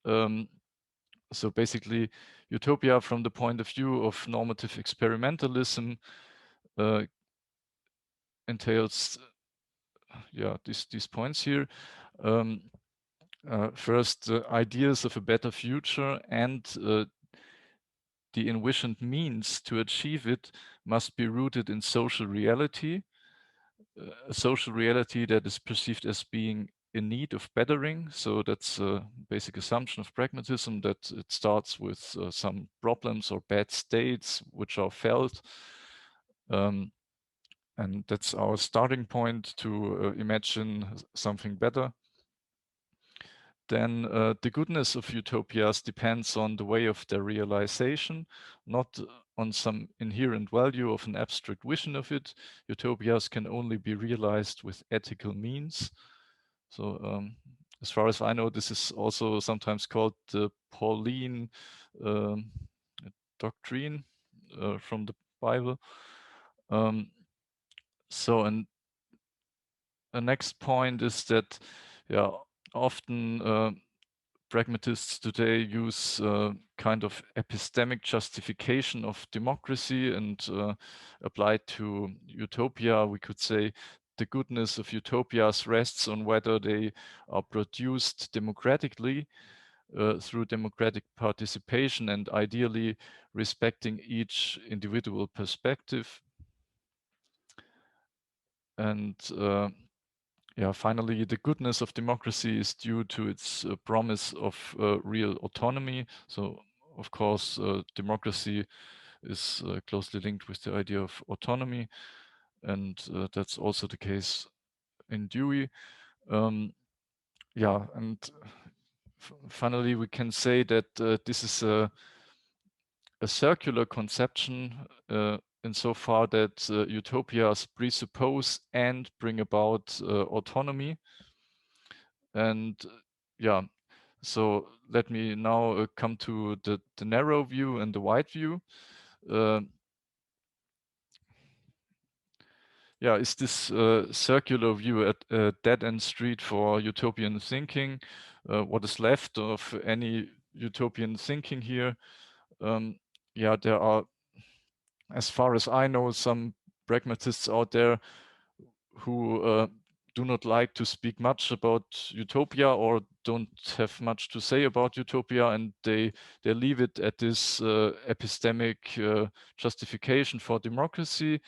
So basically, utopia from the point of view of normative experimentalism entails, yeah, these points here. First, ideas of a better future and the envisioned means to achieve it must be rooted in social reality, a social reality that is perceived as being in need of bettering. So that's a basic assumption of pragmatism, that it starts with some problems or bad states which are felt. And that's our starting point to imagine something better. Then the goodness of utopias depends on the way of their realization, not on some inherent value of an abstract vision of it. Utopias can only be realized with ethical means. So as far as I know, this is also sometimes called the Pauline doctrine from the Bible. So, and the next point is that, yeah, often pragmatists today use kind of epistemic justification of democracy and applied to utopia, we could say the goodness of utopias rests on whether they are produced democratically through democratic participation and ideally respecting each individual perspective. And yeah, finally, the goodness of democracy is due to its promise of real autonomy. So, of course, democracy is closely linked with the idea of autonomy, and that's also the case in Dewey. Yeah, and finally, we can say that this is a circular conception insofar that utopias presuppose and bring about autonomy. And yeah, so let me now come to the narrow view and the wide view. Yeah, is this circular view at a dead-end street for utopian thinking? What is left of any utopian thinking here? Yeah, there are, as far as I know, some pragmatists out there who do not like to speak much about utopia or don't have much to say about utopia, and they leave it at this epistemic justification for democracy.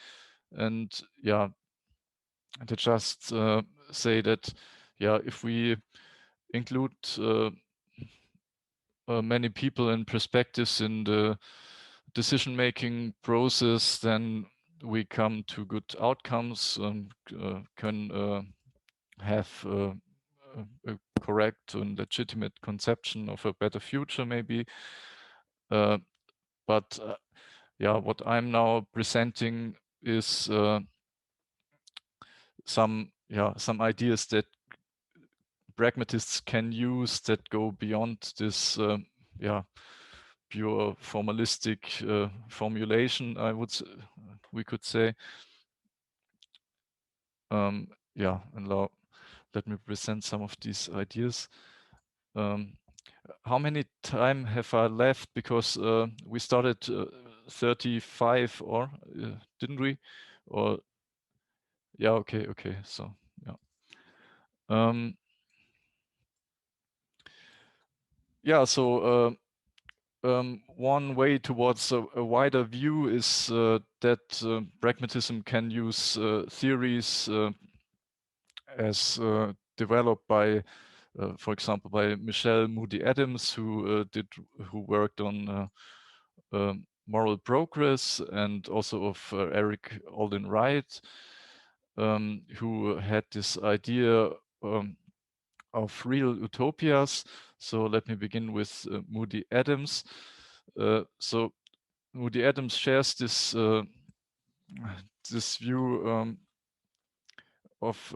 And yeah, they just say that, yeah, if we include many people and perspectives in the decision-making process, then we come to good outcomes and can have a correct and legitimate conception of a better future, maybe. But yeah, what I'm now presenting is some ideas that pragmatists can use that go beyond this pure formalistic formulation, we could say. Yeah, and now let me present some of these ideas. How many time have I left? Because we started 35, or didn't we? Or yeah, okay. So yeah. Yeah, so one way towards a wider view is that pragmatism can use theories as developed by, for example, by Michelle Moody Adams, who worked on moral progress, and also of Eric Olin Wright, who had this idea of real utopias. So let me begin with Moody Adams. So Moody Adams shares this view of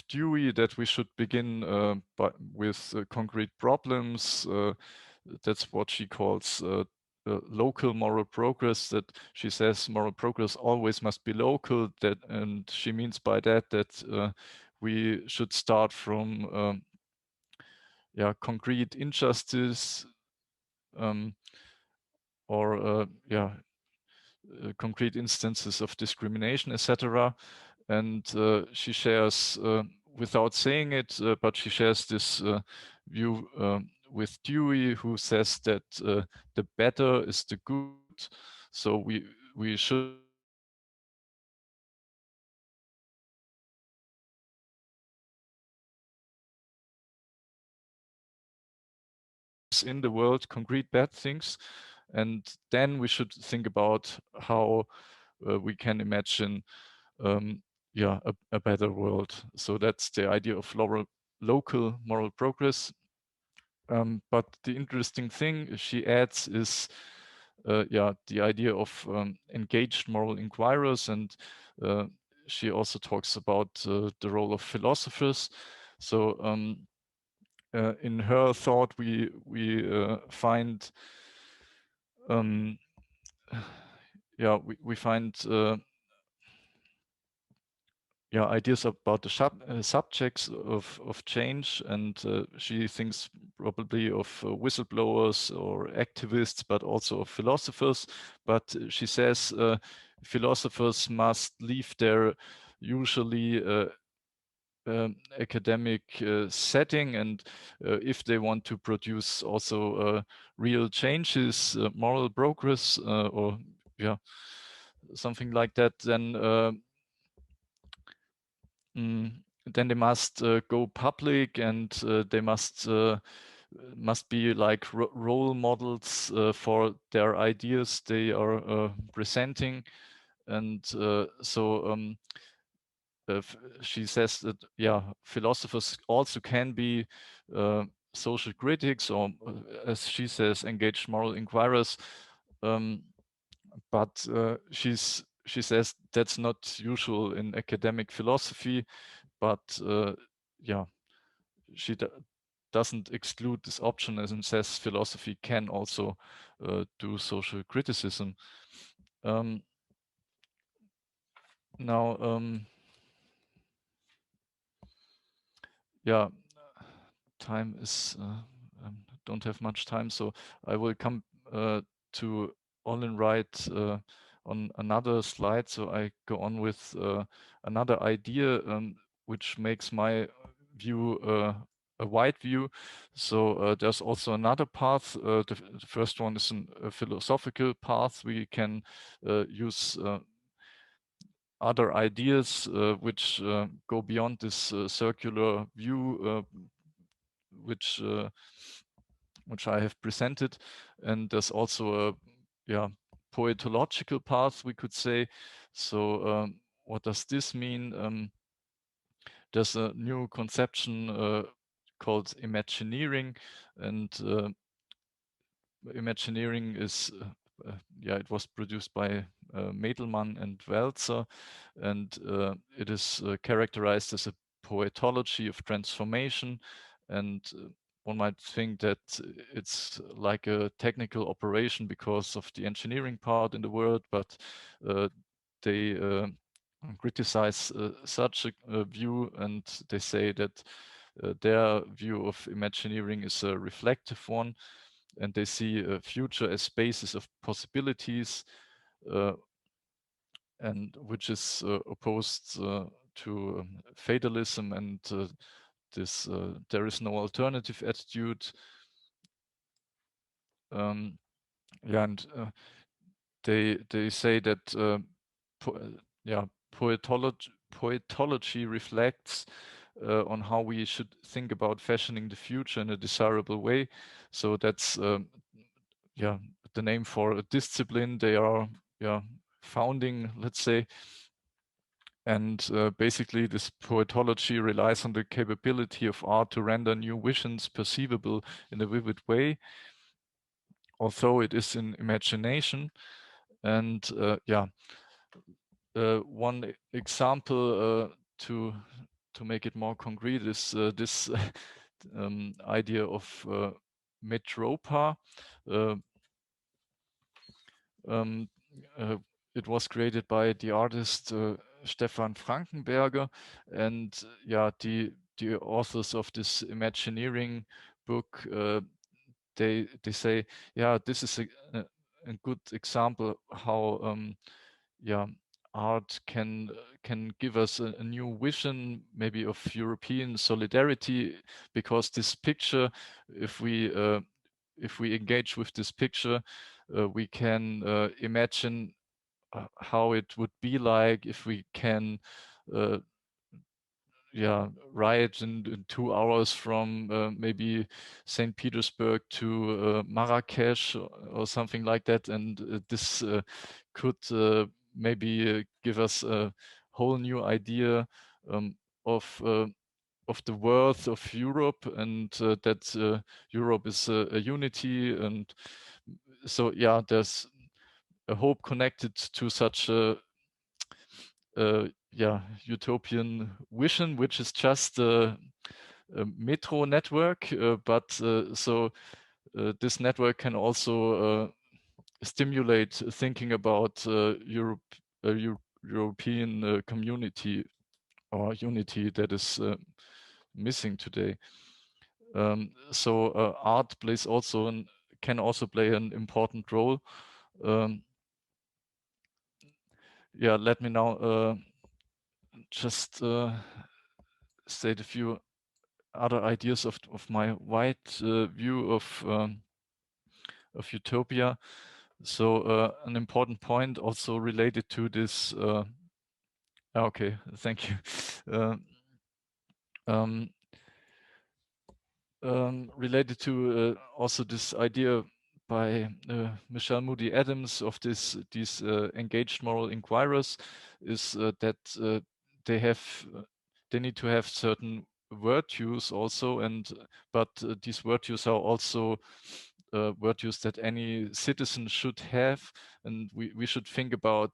Dewey, that we should begin with concrete problems. That's what she calls local moral progress, that she says moral progress always must be local, and she means by that we should start from concrete injustice, or concrete instances of discrimination, etc. And she shares, without saying it, but she shares this view with Dewey, who says that the better is the good. So we should in the world concrete bad things, and then we should think about how we can imagine a better world. So that's the idea of local moral progress. But the interesting thing she adds is the idea of engaged moral inquirers, and she also talks about the role of philosophers. So in her thought, we find we find ideas about the subjects of change, and she thinks probably of whistleblowers or activists, but also of philosophers. But she says philosophers must leave their usually academic setting, and if they want to produce also real changes, moral progress, or something like that, then they must go public, and they must be like role models for their ideas they are presenting. And so she says that philosophers also can be social critics, or as she says, engaged moral inquirers, but she says that's not usual in academic philosophy. But she doesn't exclude this option, and says philosophy can also do social criticism. Now, time is don't have much time, so I will come to Olin Wright on another slide. So I go on with another idea which makes my view a wide view. So there's also another path. The first one is a philosophical path. We can use other ideas which go beyond this circular view which I have presented. And there's also a poetological path, we could say. So what does this mean? There's a new conception called Imagineering, and Imagineering is it was produced by Mädelmann and Welzer, and it is characterized as a poetology of transformation. And one might think that it's like a technical operation because of the engineering part in the world, but they criticize such a view, and they say that their view of Imagineering is a reflective one, and they see a future as spaces of possibilities, and which is opposed to fatalism and this there is no alternative attitude. Yeah, and they say that poetology reflects on how we should think about fashioning the future in a desirable way. So that's yeah, the name for a discipline they are founding, let's say. And basically this poetology relies on the capability of art to render new visions perceivable in a vivid way, although it is in imagination. And one example to make it more concrete is this idea of metropa. It was created by the artist Stefan Frankenberger, and the authors of this Imagineering book, they say, this is a good example how art can give us a new vision, maybe of European solidarity, because this picture, if we engage with this picture, we can imagine how it would be like if we can ride in 2 hours from maybe St. Petersburg to Marrakesh or something like that, and this could maybe give us a whole new idea of the worth of Europe, and that Europe is a unity. And so there's a hope connected to such a utopian vision, which is just a metro network, but this network can also stimulate thinking about European community or unity that is missing today. So art plays also can also play an important role. Let me now just state a few other ideas of my wide view of utopia. So an important point also related to this. Okay, thank you. Related to also this idea by Michelle Moody Adams of these engaged moral inquirers is that they need to have certain virtues also, but these virtues are also virtues that any citizen should have, and we should think about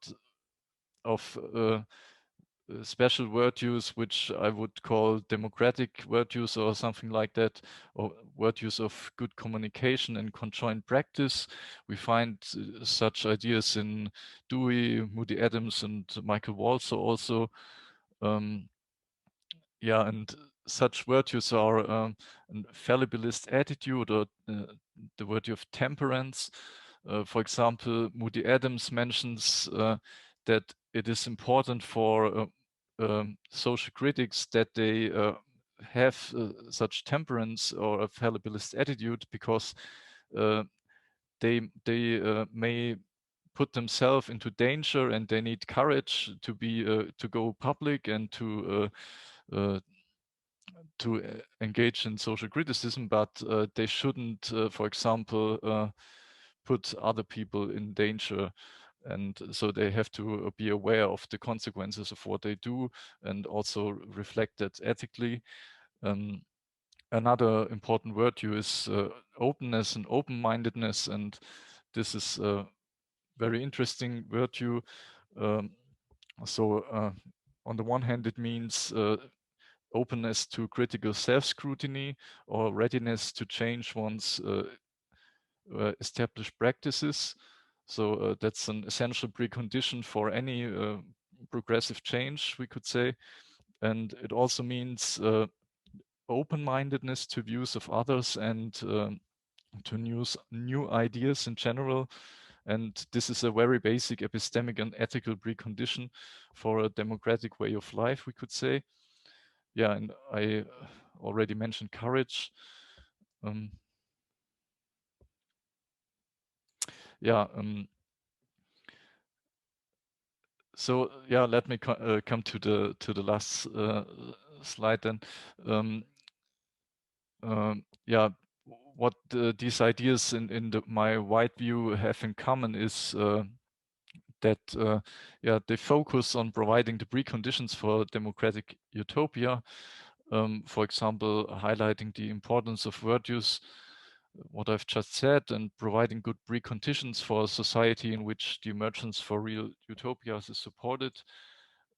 special virtues, which I would call democratic virtues or something like that, or virtues of good communication and conjoint practice. We find such ideas in Dewey, Moody Adams, and Michael Walzer also. And such virtues are a fallibilist attitude, or the virtue of temperance. For example, Moody Adams mentions that it is important for social critics that they have such temperance or a fallibilist attitude, because they may put themselves into danger, and they need courage to be to go public and to engage in social criticism, but they shouldn't, for example, put other people in danger. And so they have to be aware of the consequences of what they do, and also reflect that ethically. Another important virtue is openness and open-mindedness, and this is a very interesting virtue. On the one hand, it means openness to critical self-scrutiny or readiness to change one's established practices. So that's an essential precondition for any progressive change, we could say. And it also means open-mindedness to views of others and to new ideas in general. And this is a very basic epistemic and ethical precondition for a democratic way of life, we could say. Yeah, and I already mentioned courage. So yeah, let me come to the last slide then. Yeah, what these ideas in my wide view have in common is that yeah, they focus on providing the preconditions for democratic utopia. For example, highlighting the importance of virtues, what I've just said, and providing good preconditions for a society in which the emergence for real utopias is supported,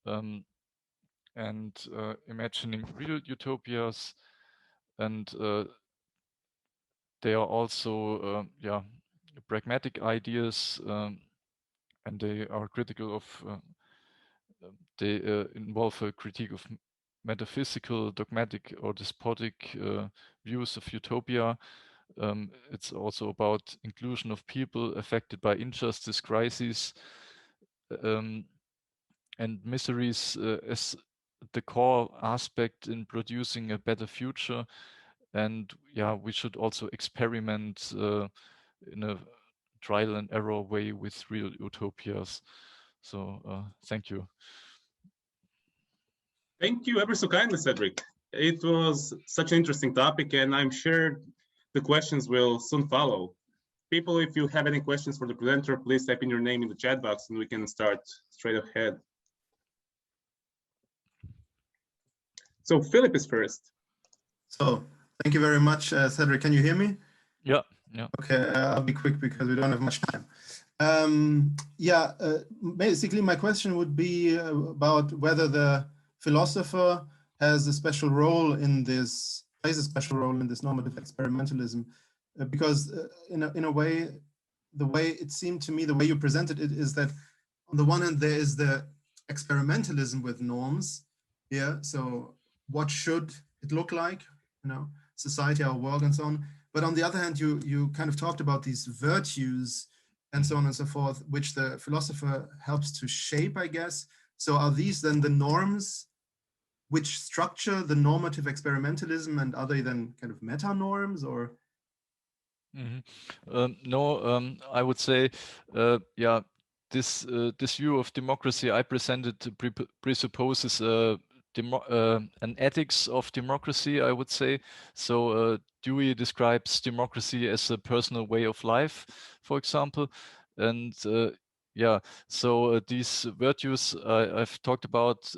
and imagining real utopias, and they are also yeah, pragmatic ideas, and they are critical of they involve a critique of metaphysical, dogmatic, or despotic views of utopia. It's also about inclusion of people affected by injustice, crises, and miseries as the core aspect in producing a better future. And yeah, we should also experiment in a trial and error way with real utopias. So thank you. Thank you ever so kindly, Cedric. It was such an interesting topic, and I'm sure the questions will soon follow. People, if you have any questions for the presenter, please type in your name in the chat box and we can start straight ahead. So Philip is first. So thank you very much, Cedric. Can you hear me? Yeah, yeah. Okay, I'll be quick because we don't have much time. Basically my question would be about whether the philosopher has a special role in this, plays a special role in this normative experimentalism, because in a way, the way it seemed to me, the way you presented it is that on the one hand, there is the experimentalism with norms. Yeah, so what should it look like, you know, society, our world, and so on. But on the other hand, you kind of talked about these virtues and so on and so forth, which the philosopher helps to shape, I guess. So are these then the norms which structure the normative experimentalism, and are they then kind of meta norms, or? No, I would say, yeah, this view of democracy I presented presupposes an ethics of democracy, I would say. So Dewey describes democracy as a personal way of life, for example, and yeah, so these virtues I've talked about,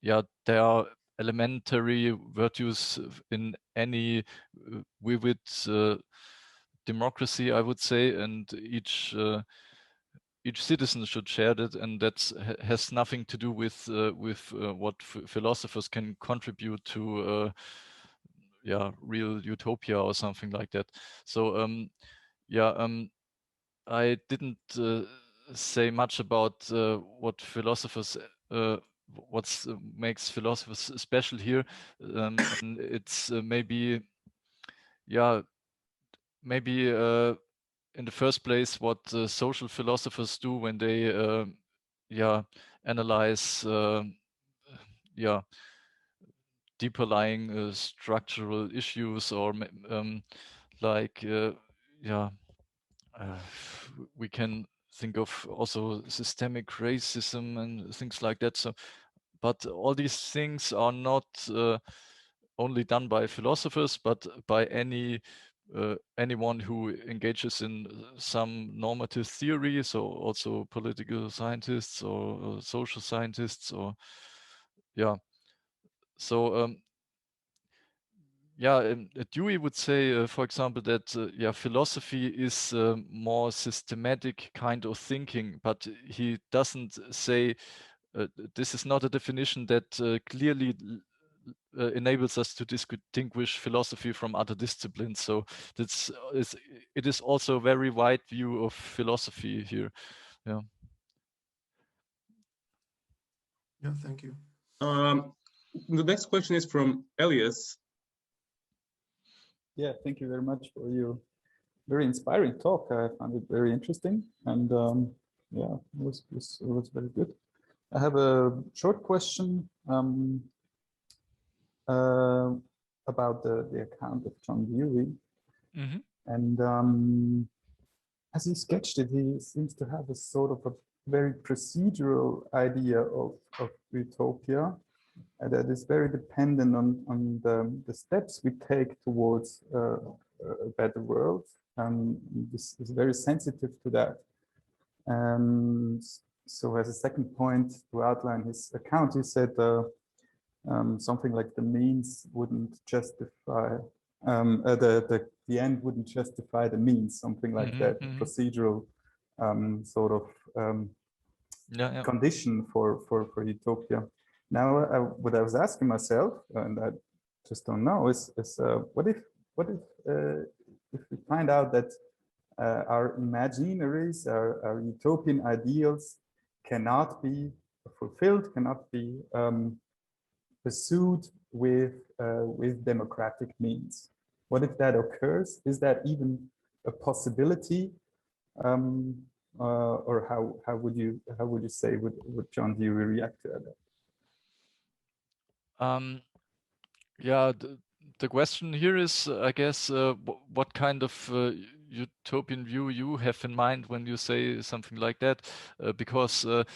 yeah, they are elementary virtues in any vivid democracy, I would say, and each citizen should share that, and that has nothing to do with what philosophers can contribute to yeah, real utopia or something like that. So yeah, I didn't say much about what philosophers what makes philosophers special here, and it's maybe, yeah, maybe in the first place what social philosophers do when they yeah, analyze yeah, deeper lying structural issues, or like yeah, we can think of also systemic racism and things like that. So, but all these things are not only done by philosophers, but by anyone who engages in some normative theory, so also political scientists or social scientists, or yeah. So yeah, Dewey would say, for example, that yeah, philosophy is a more systematic kind of thinking, but he doesn't say this is not a definition that clearly enables us to distinguish philosophy from other disciplines. So it is also a very wide view of philosophy here. Yeah. Yeah, thank you. The next question is from Elias. Yeah, thank you very much for your very inspiring talk. I found it very interesting, and yeah, it was very good. I have a short question about the account of John Dewey. Mm-hmm. And as he sketched it, he seems to have a sort of a very procedural idea of utopia that is very dependent on the steps we take towards a better world. This is very sensitive to that. And so as a second point to outline his account, he said something like the means wouldn't justify, the end wouldn't justify the means, something like that, procedural sort of condition for utopia. Now, what I was asking myself, and I just don't know, is what if we find out that our imaginaries, our utopian ideals cannot be fulfilled, cannot be pursued with democratic means? What if that occurs? Is that even a possibility? Or how would you say would John Dewey react to that? Yeah, the question here is, I guess, what kind of utopian view you have in mind when you say something like that, because the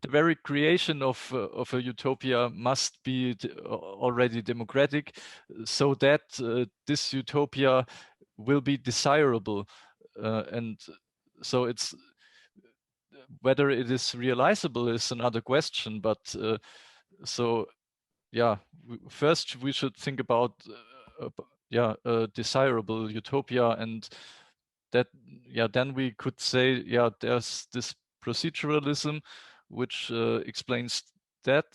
very creation of a utopia must be already democratic, so that this utopia will be desirable, and so it's whether it is realizable is another question. But so yeah, first we should think about a desirable utopia, and that then we could say there's this proceduralism which explains that,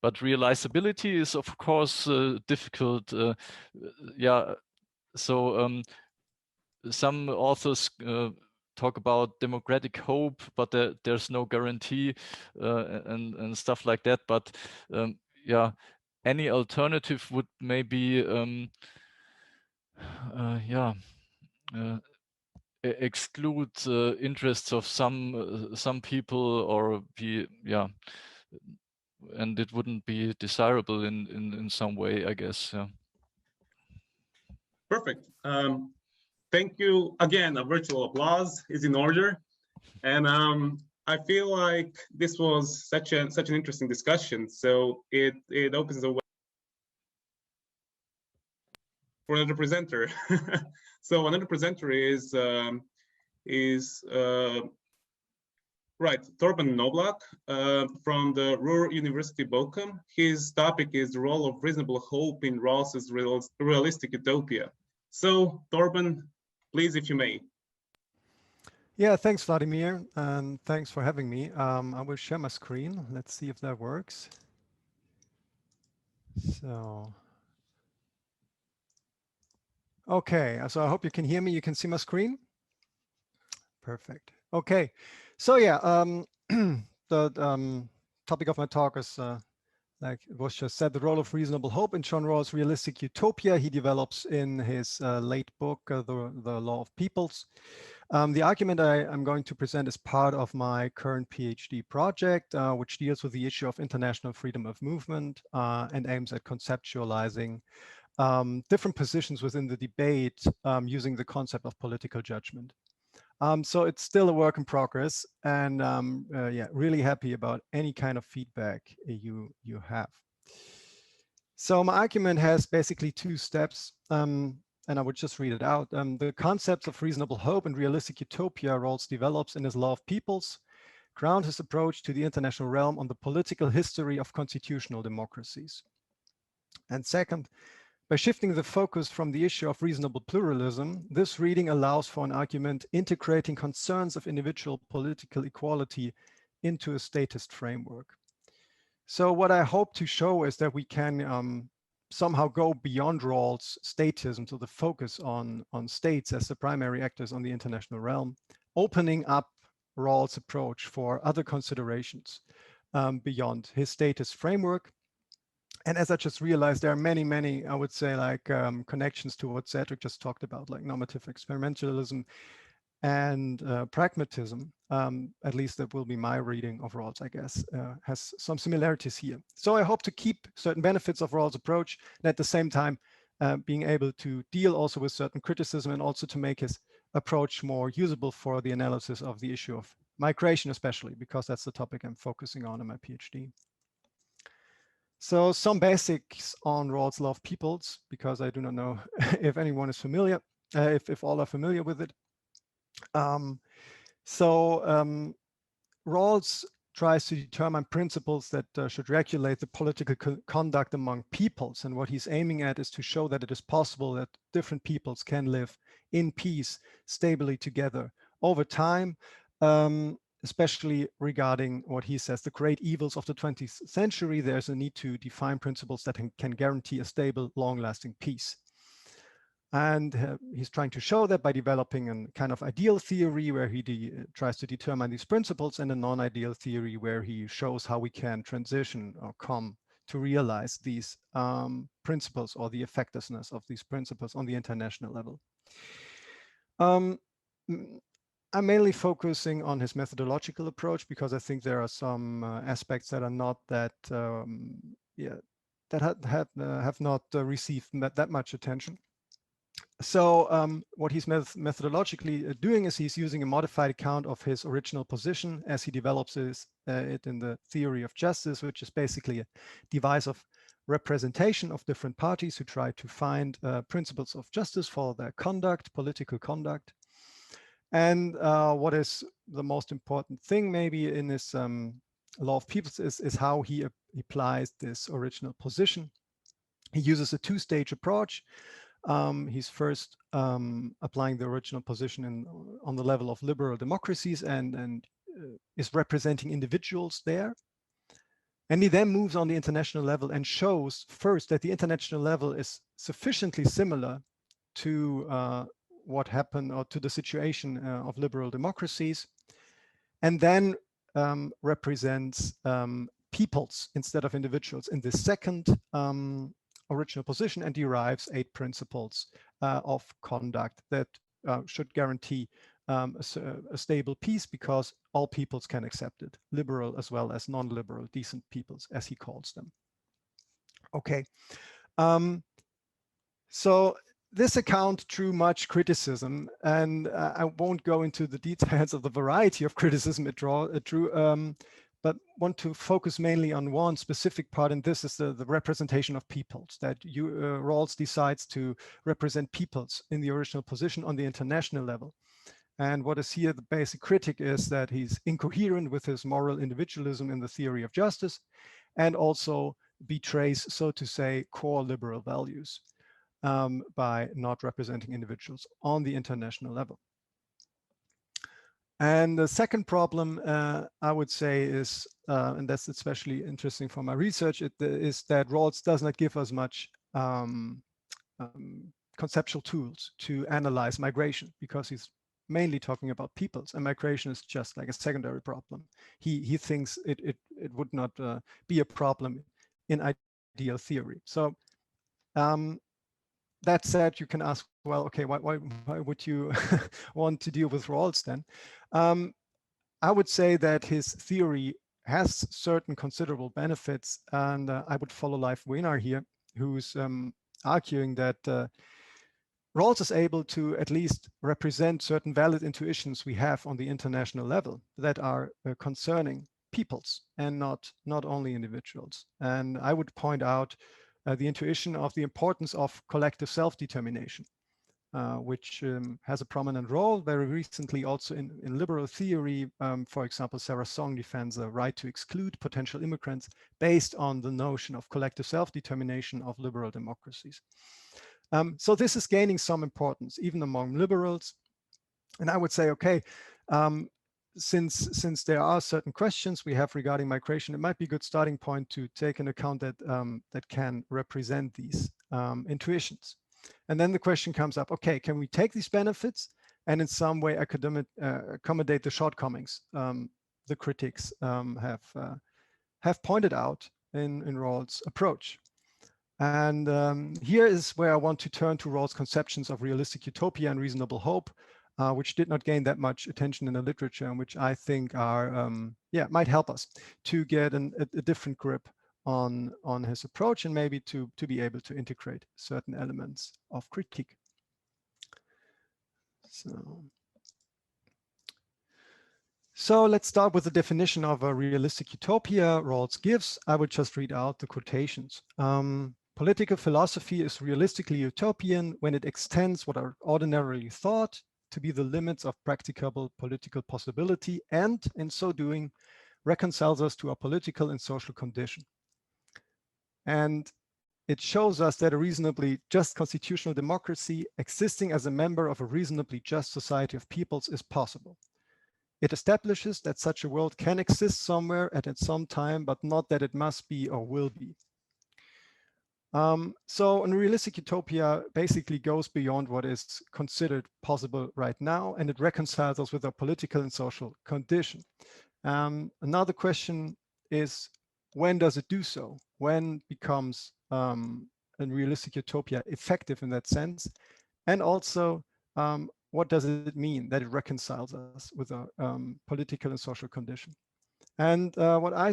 but realizability is of course difficult. So some authors talk about democratic hope, but there's no guarantee and stuff like that. But any alternative would maybe exclude interests of some people, or and it wouldn't be desirable in some way, I guess. Yeah. Perfect. Thank you again. A virtual applause is in order, and I feel like this was such an interesting discussion. So it opens the way for another presenter. So another presenter is Thorben Knobloch from the Ruhr University, Bochum. His topic is the role of reasonable hope in Rawls's realistic utopia. So Thorben, please, if you may. Yeah, thanks, Vladimir, and thanks for having me. I will share my screen. Let's see if that works. So, okay, so I hope you can hear me. You can see my screen. Perfect. Okay, so yeah, the topic of my talk is, like it was just said, the role of reasonable hope in John Rawls' realistic utopia he develops in his late book, The Law of Peoples. The argument I'm going to present is part of my current PhD project, which deals with the issue of international freedom of movement and aims at conceptualizing different positions within the debate using the concept of political judgment. So it's still a work in progress, and yeah, really happy about any kind of feedback you have. So my argument has basically two steps, and I would just read it out. The concepts of reasonable hope and realistic utopia Rawls develops in his Law of Peoples ground his approach to the international realm on the political history of constitutional democracies. And second, by shifting the focus from the issue of reasonable pluralism, this reading allows for an argument integrating concerns of individual political equality into a statist framework. So what I hope to show is that we can somehow go beyond Rawls' statism to the focus on states as the primary actors on the international realm, opening up Rawls' approach for other considerations beyond his statist framework. And as I just realized, there are many, I would say, like connections to what Cedric just talked about, like normative experimentalism and pragmatism. At least that will be my reading of Rawls, I guess, has some similarities here. So I hope to keep certain benefits of Rawls' approach, and at the same time, being able to deal also with certain criticism and also to make his approach more usable for the analysis of the issue of migration, especially because that's the topic I'm focusing on in my PhD. So some basics on Rawls' law of peoples, because I do not know if anyone is familiar, if all are familiar with it. Rawls tries to determine principles that should regulate the political conduct among peoples. And what he's aiming at is to show that it is possible that different peoples can live in peace, stably together over time, especially regarding what he says, the great evils of the 20th century. There's a need to define principles that can guarantee a stable, long-lasting peace. And he's trying to show that by developing a kind of ideal theory where he tries to determine these principles, and a non-ideal theory where he shows how we can transition or come to realize these principles or the effectiveness of these principles on the international level. I'm mainly focusing on his methodological approach because I think there are some aspects that are not that, that have not received that much attention. So what he's methodologically doing is he's using a modified account of his original position as he develops it in the theory of justice, which is basically a device of representation of different parties who try to find principles of justice for their conduct, political conduct. And what is the most important thing maybe in this law of peoples is how he applies this original position. He uses a two-stage approach. He's first applying the original position on the level of liberal democracies and is representing individuals there. And he then moves on the international level and shows first that the international level is sufficiently similar to what happened or to the situation of liberal democracies, and then represents peoples instead of individuals in the second original position, and derives 8 principles of conduct that should guarantee a stable peace because all peoples can accept it, liberal as well as non-liberal, decent peoples, as he calls them. Okay, so this account drew much criticism, and I won't go into the details of the variety of criticism it drew, but want to focus mainly on one specific part, and this is the representation of peoples, that Rawls decides to represent peoples in the original position on the international level. And what is here the basic critic is that he's incoherent with his moral individualism in the theory of justice, and also betrays, so to say, core liberal values by not representing individuals on the international level. And the second problem, I would say, is, and that's especially interesting for my research, is that Rawls does not give us much conceptual tools to analyze migration, because he's mainly talking about peoples, and migration is just like a secondary problem. He thinks it would not be a problem in ideal theory. So that said, you can ask, well, okay, why would you want to deal with Rawls then? I would say that his theory has certain considerable benefits, and I would follow Leif Wenar here, who's arguing that Rawls is able to at least represent certain valid intuitions we have on the international level that are concerning peoples and not only individuals. And I would point out the intuition of the importance of collective self-determination, which has a prominent role very recently also in liberal theory. For example, Sarah Song defends the right to exclude potential immigrants based on the notion of collective self-determination of liberal democracies. So this is gaining some importance even among liberals. And I would say, okay, since there are certain questions we have regarding migration, it might be a good starting point to take into account that that can represent these intuitions. And then the question comes up, okay, can we take these benefits and in some way accommodate the shortcomings the critics have pointed out in Rawls' approach? And here is where I want to turn to Rawls' conceptions of realistic utopia and reasonable hope, which did not gain that much attention in the literature, and which I think are, might help us to get a different grip on his approach, and maybe to be able to integrate certain elements of critique. So let's start with the definition of a realistic utopia Rawls gives. I will just read out the quotations. Political philosophy is realistically utopian when it extends what are ordinarily thought to be the limits of practicable political possibility, and in so doing, reconciles us to our political and social condition. And it shows us that a reasonably just constitutional democracy existing as a member of a reasonably just society of peoples is possible. It establishes that such a world can exist somewhere and at some time, but not that it must be or will be. So a realistic utopia basically goes beyond what is considered possible right now, and it reconciles us with our political and social condition. Another question is, when does it do so? When becomes a realistic utopia effective in that sense? And also, what does it mean that it reconciles us with our political and social condition? And what I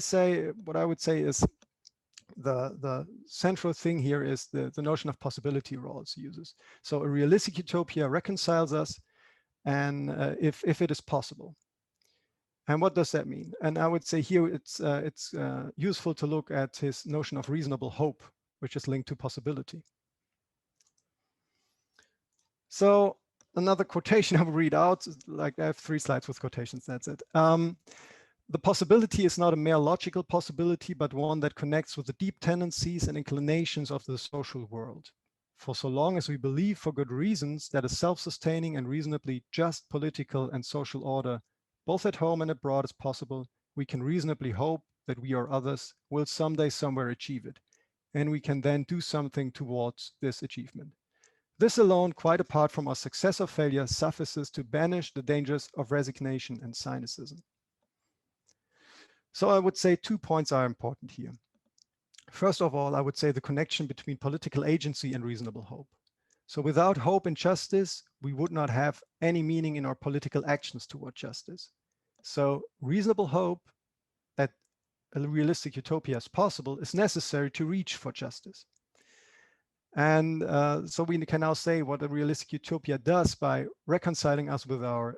would say is the central thing here is the notion of possibility Rawls uses. So a realistic utopia reconciles us, and if it is possible. And what does that mean? And I would say here it's useful to look at his notion of reasonable hope, which is linked to possibility. So another quotation I will read out, like I have 3 slides with quotations, that's it. The possibility is not a mere logical possibility, but one that connects with the deep tendencies and inclinations of the social world. For so long as we believe for good reasons that a self-sustaining and reasonably just political and social order, both at home and abroad, is possible, we can reasonably hope that we or others will someday somewhere achieve it, and we can then do something towards this achievement. This alone, quite apart from our success or failure, suffices to banish the dangers of resignation and cynicism. So I would say 2 points are important here. First of all, I would say the connection between political agency and reasonable hope. So without hope and justice, we would not have any meaning in our political actions toward justice. So reasonable hope that a realistic utopia is possible is necessary to reach for justice. And so we can now say what a realistic utopia does by reconciling us with our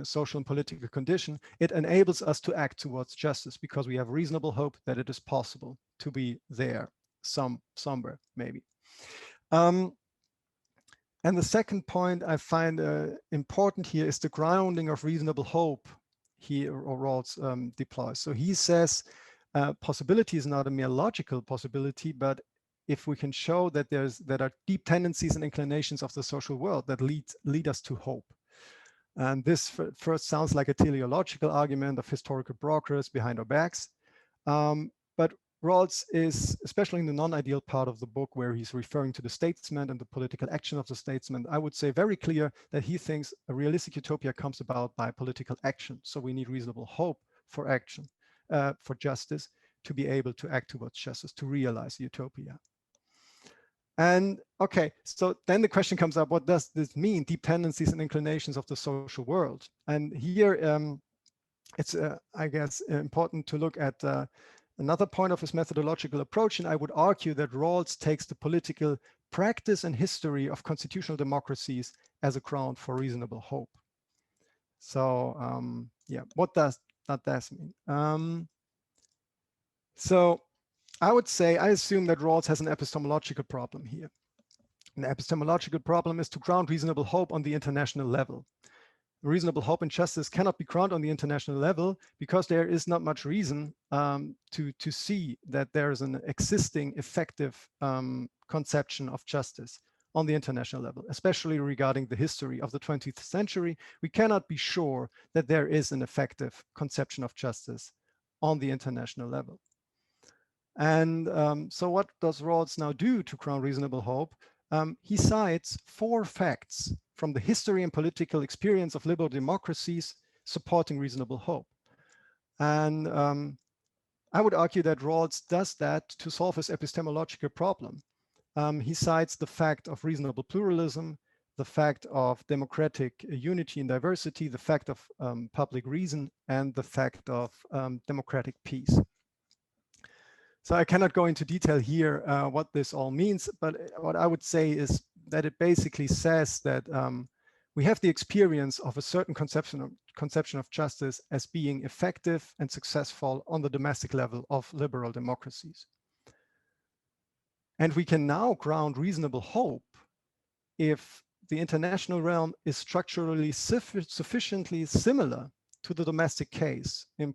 social and political condition. It enables us to act towards justice because we have reasonable hope that it is possible to be there somewhere, maybe. And the second point I find important here is the grounding of reasonable hope here Rawls deploys. So he says possibility is not a mere logical possibility, but if we can show that there are deep tendencies and inclinations of the social world that lead us to hope. And this first sounds like a teleological argument of historical progress behind our backs. But Rawls is, especially in the non-ideal part of the book where he's referring to the statesman and the political action of the statesman, I would say very clear that he thinks a realistic utopia comes about by political action. So we need reasonable hope for action, for justice, to be able to act towards justice, to realize utopia. And okay, so then the question comes up, what does this mean, deep tendencies and inclinations of the social world? And here it's, I guess, important to look at another point of his methodological approach. And I would argue that Rawls takes the political practice and history of constitutional democracies as a ground for reasonable hope. So yeah, what does that mean? So I would say, I assume that Rawls has an epistemological problem here. An epistemological problem is to ground reasonable hope on the international level. Reasonable hope and justice cannot be grounded on the international level because there is not much reason to see that there is an existing effective conception of justice on the international level, especially regarding the history of the 20th century. We cannot be sure that there is an effective conception of justice on the international level. And so what does Rawls now do to ground reasonable hope? He cites 4 facts from the history and political experience of liberal democracies supporting reasonable hope. And I would argue that Rawls does that to solve his epistemological problem. He cites the fact of reasonable pluralism, the fact of democratic unity and diversity, the fact of public reason, and the fact of democratic peace. So I cannot go into detail here what this all means, but what I would say is that it basically says that we have the experience of a certain conception of justice as being effective and successful on the domestic level of liberal democracies. And we can now ground reasonable hope if the international realm is structurally sufficiently similar to the domestic case in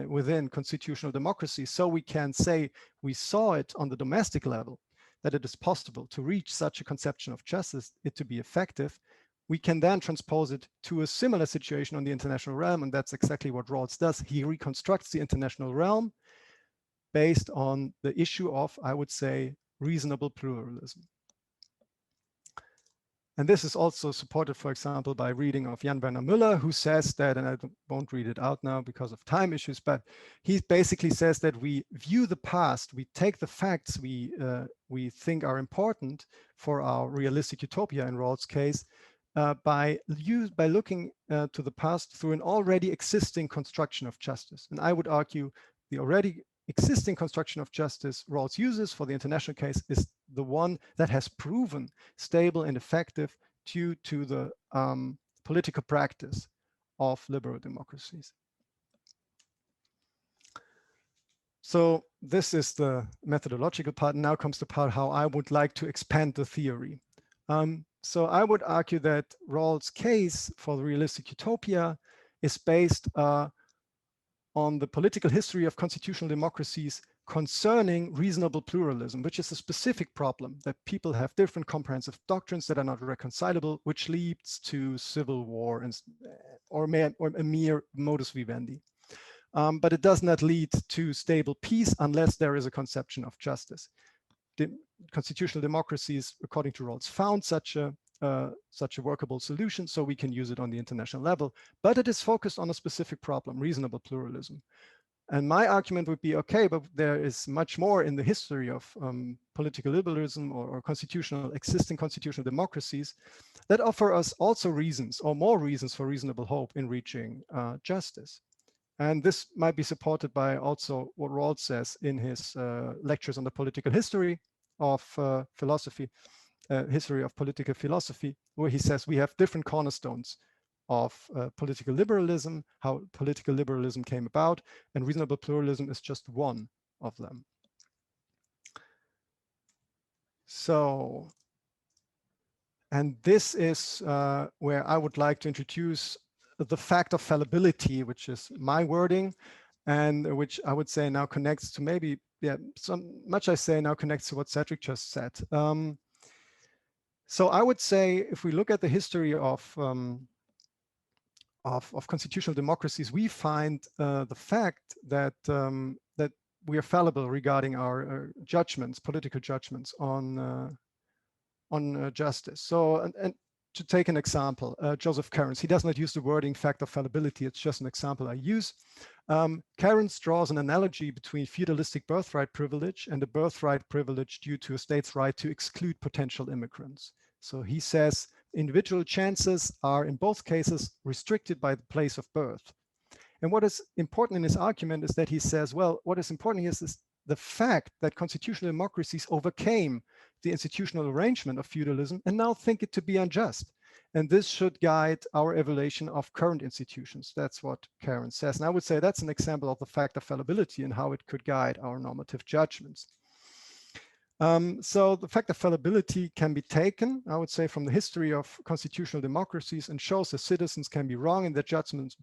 within constitutional democracy. So we can say we saw it on the domestic level, that it is possible to reach such a conception of justice, it to be effective. We can then transpose it to a similar situation on the international realm, and that's exactly what Rawls does. He reconstructs the international realm based on the issue of, I would say, reasonable pluralism. And this is also supported, for example, by reading of Jan Werner Müller, who says that, and I won't read it out now because of time issues, but he basically says that we view the past, we take the facts we think are important for our realistic utopia in Rawls' case, by looking to the past through an already existing construction of justice. And I would argue the already existing construction of justice Rawls uses for the international case is the one that has proven stable and effective due to the political practice of liberal democracies. So this is the methodological part. Now comes the part how I would like to expand the theory. So I would argue that Rawls' case for the realistic utopia is based on the political history of constitutional democracies concerning reasonable pluralism, which is a specific problem that people have different comprehensive doctrines that are not reconcilable, which leads to civil war and, or a mere modus vivendi. But it does not lead to stable peace unless there is a conception of justice. Constitutional democracies, according to Rawls, found such a workable solution, so we can use it on the international level, but it is focused on a specific problem, reasonable pluralism. And my argument would be, okay, but there is much more in the history of political liberalism or existing constitutional democracies that offer us also reasons or more reasons for reasonable hope in reaching justice. And this might be supported by also what Rawls says in his lectures on the political history of philosophy, history of political philosophy, where he says we have different cornerstones of political liberalism, how political liberalism came about, and reasonable pluralism is just one of them. So, and this is where I would like to introduce the fact of fallibility, which is my wording, and which I would say now connects to maybe, yeah, much I say now connects to what Cedric just said. So I would say if we look at the history of constitutional democracies, we find the fact that that we are fallible regarding our judgments, political judgments on justice. So, and to take an example, Joseph Cairns, he does not use the wording fact of fallibility, it's just an example I use. Cairns draws an analogy between feudalistic birthright privilege and the birthright privilege due to a state's right to exclude potential immigrants. So he says individual chances are in both cases restricted by the place of birth. And what is important in his argument is that he says, well, what is important is the fact that constitutional democracies overcame the institutional arrangement of feudalism and now think it to be unjust. And this should guide our evaluation of current institutions. That's what Karen says. And I would say that's an example of the fact of fallibility and how it could guide our normative judgments. So the fact of fallibility can be taken, I would say, from the history of constitutional democracies and shows that citizens can be wrong in their judgments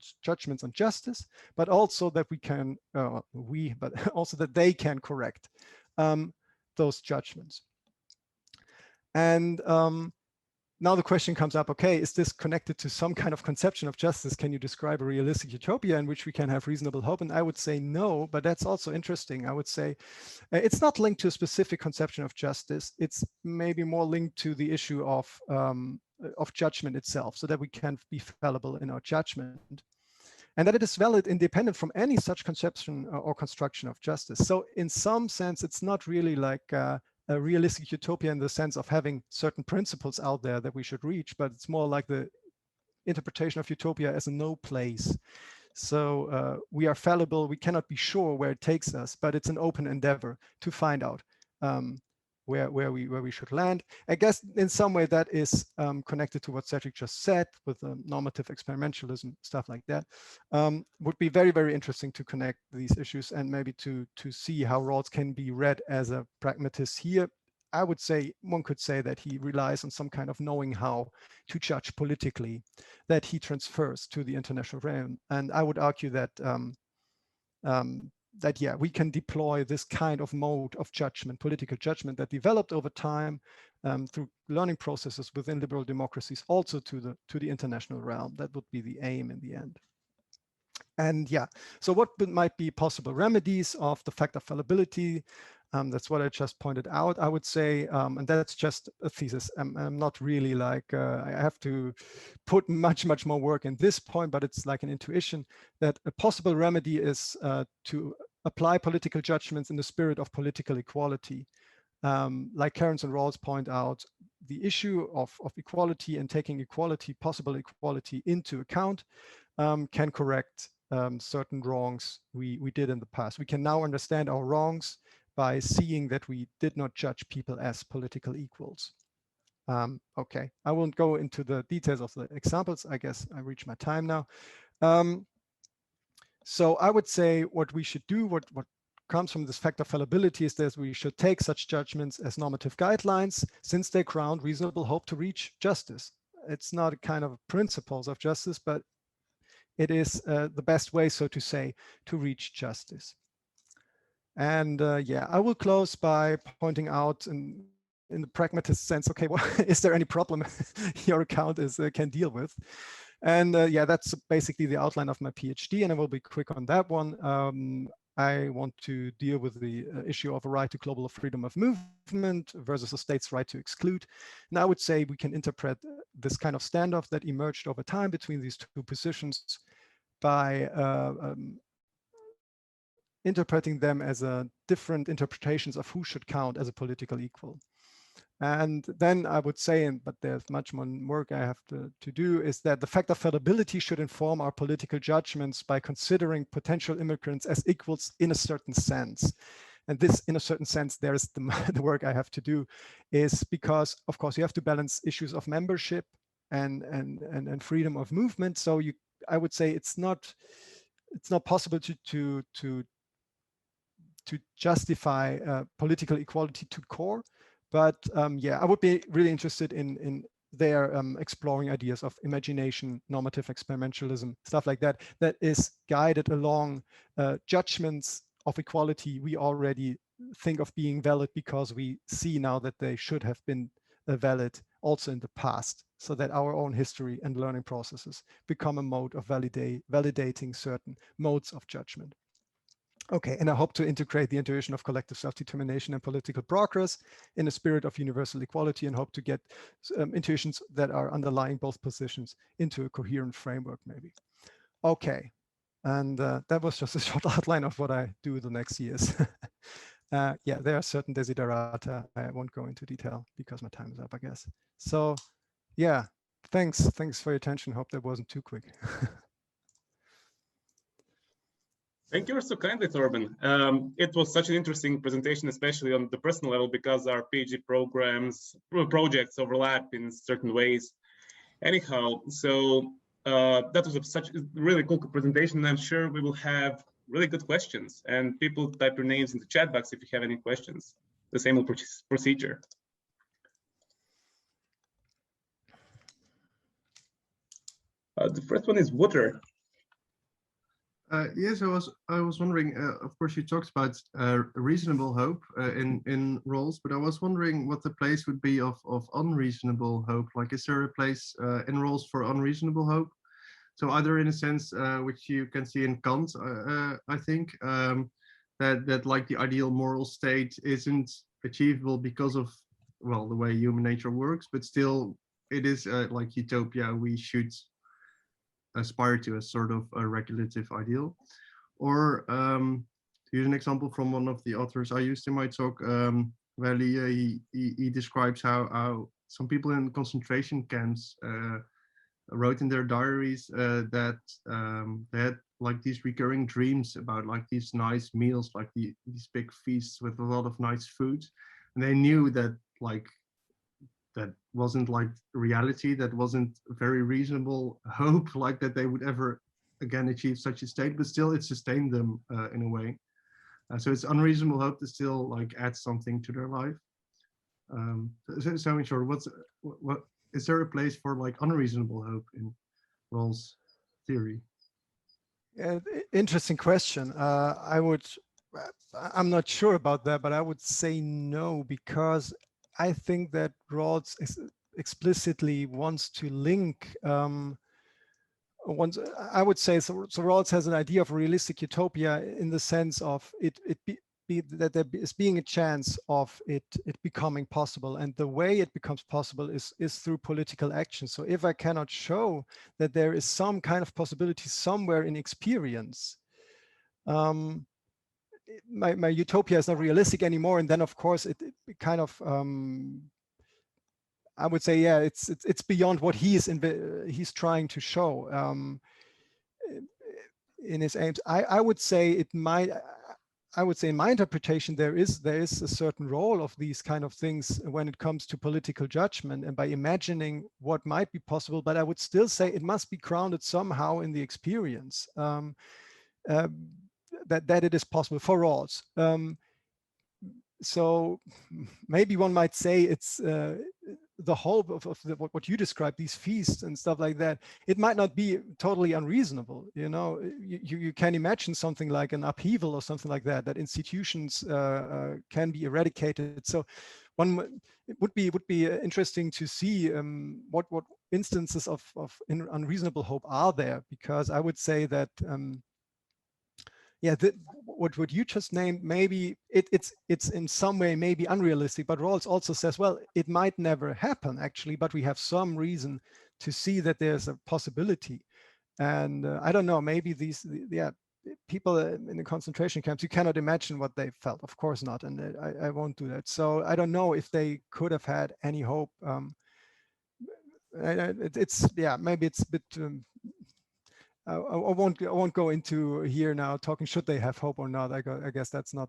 on justice, but also that we can, but also that they can correct those judgments. And now the question comes up, okay, is this connected to some kind of conception of justice? Can you describe a realistic utopia in which we can have reasonable hope? And I would say no, but that's also interesting. I would say it's not linked to a specific conception of justice. It's maybe more linked to the issue of judgment itself, so that we can be fallible in our judgment, and that it is valid independent from any such conception or construction of justice. So in some sense, it's not really like a realistic utopia in the sense of having certain principles out there that we should reach, but it's more like the interpretation of utopia as a no place. So we are fallible, we cannot be sure where it takes us, but it's an open endeavor to find out where we should land. I guess in some way that is connected to what Cedric just said with normative experimentalism, stuff like that. Would be very, very interesting to connect these issues and maybe to see how Rawls can be read as a pragmatist here. I would say, one could say that he relies on some kind of knowing how to judge politically that he transfers to the international realm. And I would argue that yeah, we can deploy this kind of mode of judgment, political judgment that developed over time through learning processes within liberal democracies, also to the international realm. That would be the aim in the end. And yeah, so what might be possible remedies of the fact of fallibility? That's what I just pointed out. I would say, and that's just a thesis. I'm not really like, I have to put much more work in this point, but it's like an intuition that a possible remedy is to apply political judgments in the spirit of political equality. Like Cairns and Rawls point out, the issue of equality and taking equality, possible equality into account can correct certain wrongs we did in the past. We can now understand our wrongs by seeing that we did not judge people as political equals. Okay, I won't go into the details of the examples. I guess I reached my time now. So I would say what we should do, what comes from this fact of fallibility, is that we should take such judgments as normative guidelines, since they ground reasonable hope to reach justice. It's not a kind of principles of justice, but it is the best way, so to say, to reach justice. And yeah, I will close by pointing out in the pragmatist sense, okay, well, is there any problem your account can deal with? And yeah, that's basically the outline of my PhD, and I will be quick on that one. I want to deal with the issue of a right to global freedom of movement versus a state's right to exclude. And I would say we can interpret this kind of standoff that emerged over time between these two positions by interpreting them as different interpretations of who should count as a political equal. And then I would say, but there's much more work I have to do, is that the fact of fallibility should inform our political judgments by considering potential immigrants as equals in a certain sense. And this, in a certain sense, there's the work I have to do, is because, of course, you have to balance issues of membership and freedom of movement. So I would say it's not possible to justify political equality to core. But yeah, I would be really interested in their exploring ideas of imagination, normative experimentalism, stuff like that, that is guided along judgments of equality we already think of being valid because we see now that they should have been valid also in the past, so that our own history and learning processes become a mode of validating certain modes of judgment. Okay, and I hope to integrate the intuition of collective self-determination and political progress in a spirit of universal equality, and hope to get intuitions that are underlying both positions into a coherent framework, maybe. Okay, and that was just a short outline of what I do the next years. Yeah, there are certain desiderata. I won't go into detail because my time is up, I guess. So yeah, thanks for your attention. Hope that wasn't too quick. Thank you so kindly, Thorben. It was such an interesting presentation, especially on the personal level, because our PhD projects overlap in certain ways. Anyhow, so that was such a really cool presentation, and I'm sure we will have really good questions. And people type your names in the chat box if you have any questions. The same procedure. The first one is Wouter. Yes, I was wondering. Of course, you talked about reasonable hope in Rawls, but I was wondering what the place would be of unreasonable hope. Like, is there a place in Rawls for unreasonable hope? So either in a sense which you can see in Kant, I think, that like the ideal moral state isn't achievable because of, well, the way human nature works, but still it is like utopia we should aspire to as sort of a regulative ideal. Or to use an example from one of the authors I used in my talk, where he describes how some people in concentration camps wrote in their diaries that they had like these recurring dreams about like these nice meals, like these big feasts with a lot of nice food, and they knew that like that wasn't like reality, that wasn't very reasonable hope, like that they would ever again achieve such a state, but still it sustained them in a way. So it's unreasonable hope to still like add something to their life. So in short, what is there a place for like unreasonable hope in Rawls' theory? Interesting question. I'm not sure about that, but I would say no, because I think that Rawls explicitly wants to link. I would say so. Rawls has an idea of a realistic utopia in the sense of that there is being a chance of it becoming possible, and the way it becomes possible is through political action. So if I cannot show that there is some kind of possibility somewhere in experience, my utopia is not realistic anymore, and then of course it kind of I would say, yeah, it's beyond what he's trying to show in his aims. I would say it might. I would say in my interpretation there is a certain role of these kind of things when it comes to political judgment and by imagining what might be possible. But I would still say it must be grounded somehow in the experience. That it is possible for Rawls. So maybe one might say it's the hope of what you described, these feasts and stuff like that. It might not be totally unreasonable. You know, you can imagine something like an upheaval or something like that institutions can be eradicated. So it would be interesting to see what instances of unreasonable hope are there, because I would say that yeah, what you just named, maybe it's in some way maybe unrealistic, but Rawls also says, well, it might never happen actually, but we have some reason to see that there's a possibility. And I don't know, maybe people in the concentration camps, you cannot imagine what they felt, of course not, and I won't do that. So I don't know if they could have had any hope. Yeah, maybe it's a bit. I won't go into here now talking should they have hope or not. I guess that's not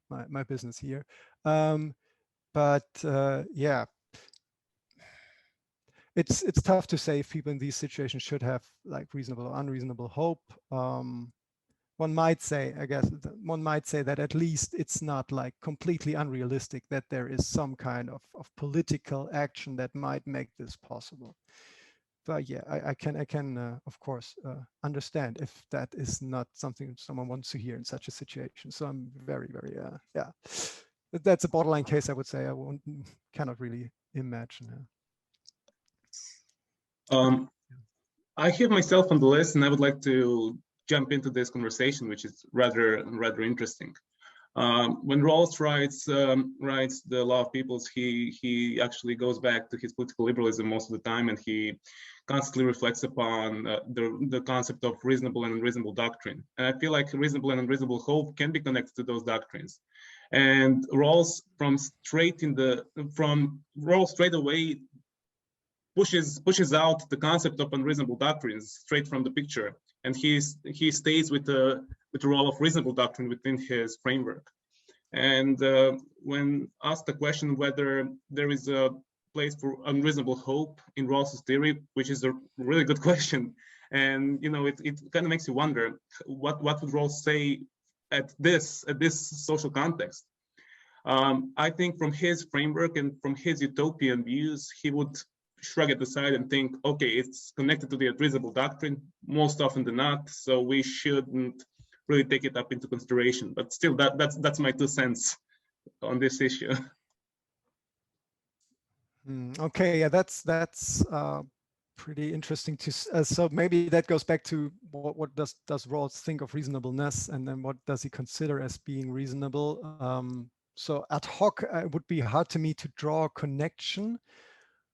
my business here. But yeah, it's tough to say if people in these situations should have like reasonable or unreasonable hope. One might say, I guess, one might say that at least it's not like completely unrealistic that there is some kind of political action that might make this possible. But yeah, I can of course understand if that is not something someone wants to hear in such a situation. So I'm very yeah, that's a borderline case, I would say. I cannot really imagine. I have myself on the list, and I would like to jump into this conversation, which is rather interesting. When Rawls writes The Law of Peoples, he actually goes back to his political liberalism most of the time, and he constantly reflects upon the concept of reasonable and unreasonable doctrine. And I feel like reasonable and unreasonable hope can be connected to those doctrines. And Rawls straight away pushes out the concept of unreasonable doctrines straight from the picture, and he stays with the role of reasonable doctrine within his framework. And when asked the question whether there is a place for unreasonable hope in Rawls' theory, which is a really good question, and you know, it kind of makes you wonder what would Rawls say at this social context. I think from his framework and from his utopian views, he would shrug it aside and think, okay, it's connected to the unreasonable doctrine most often than not, so we shouldn't really take it up into consideration. But still, that's my 2 cents on this issue. Okay, yeah, that's pretty interesting to. So maybe that goes back to what does Rawls think of reasonableness, and then what does he consider as being reasonable? So ad hoc, it would be hard to me to draw a connection.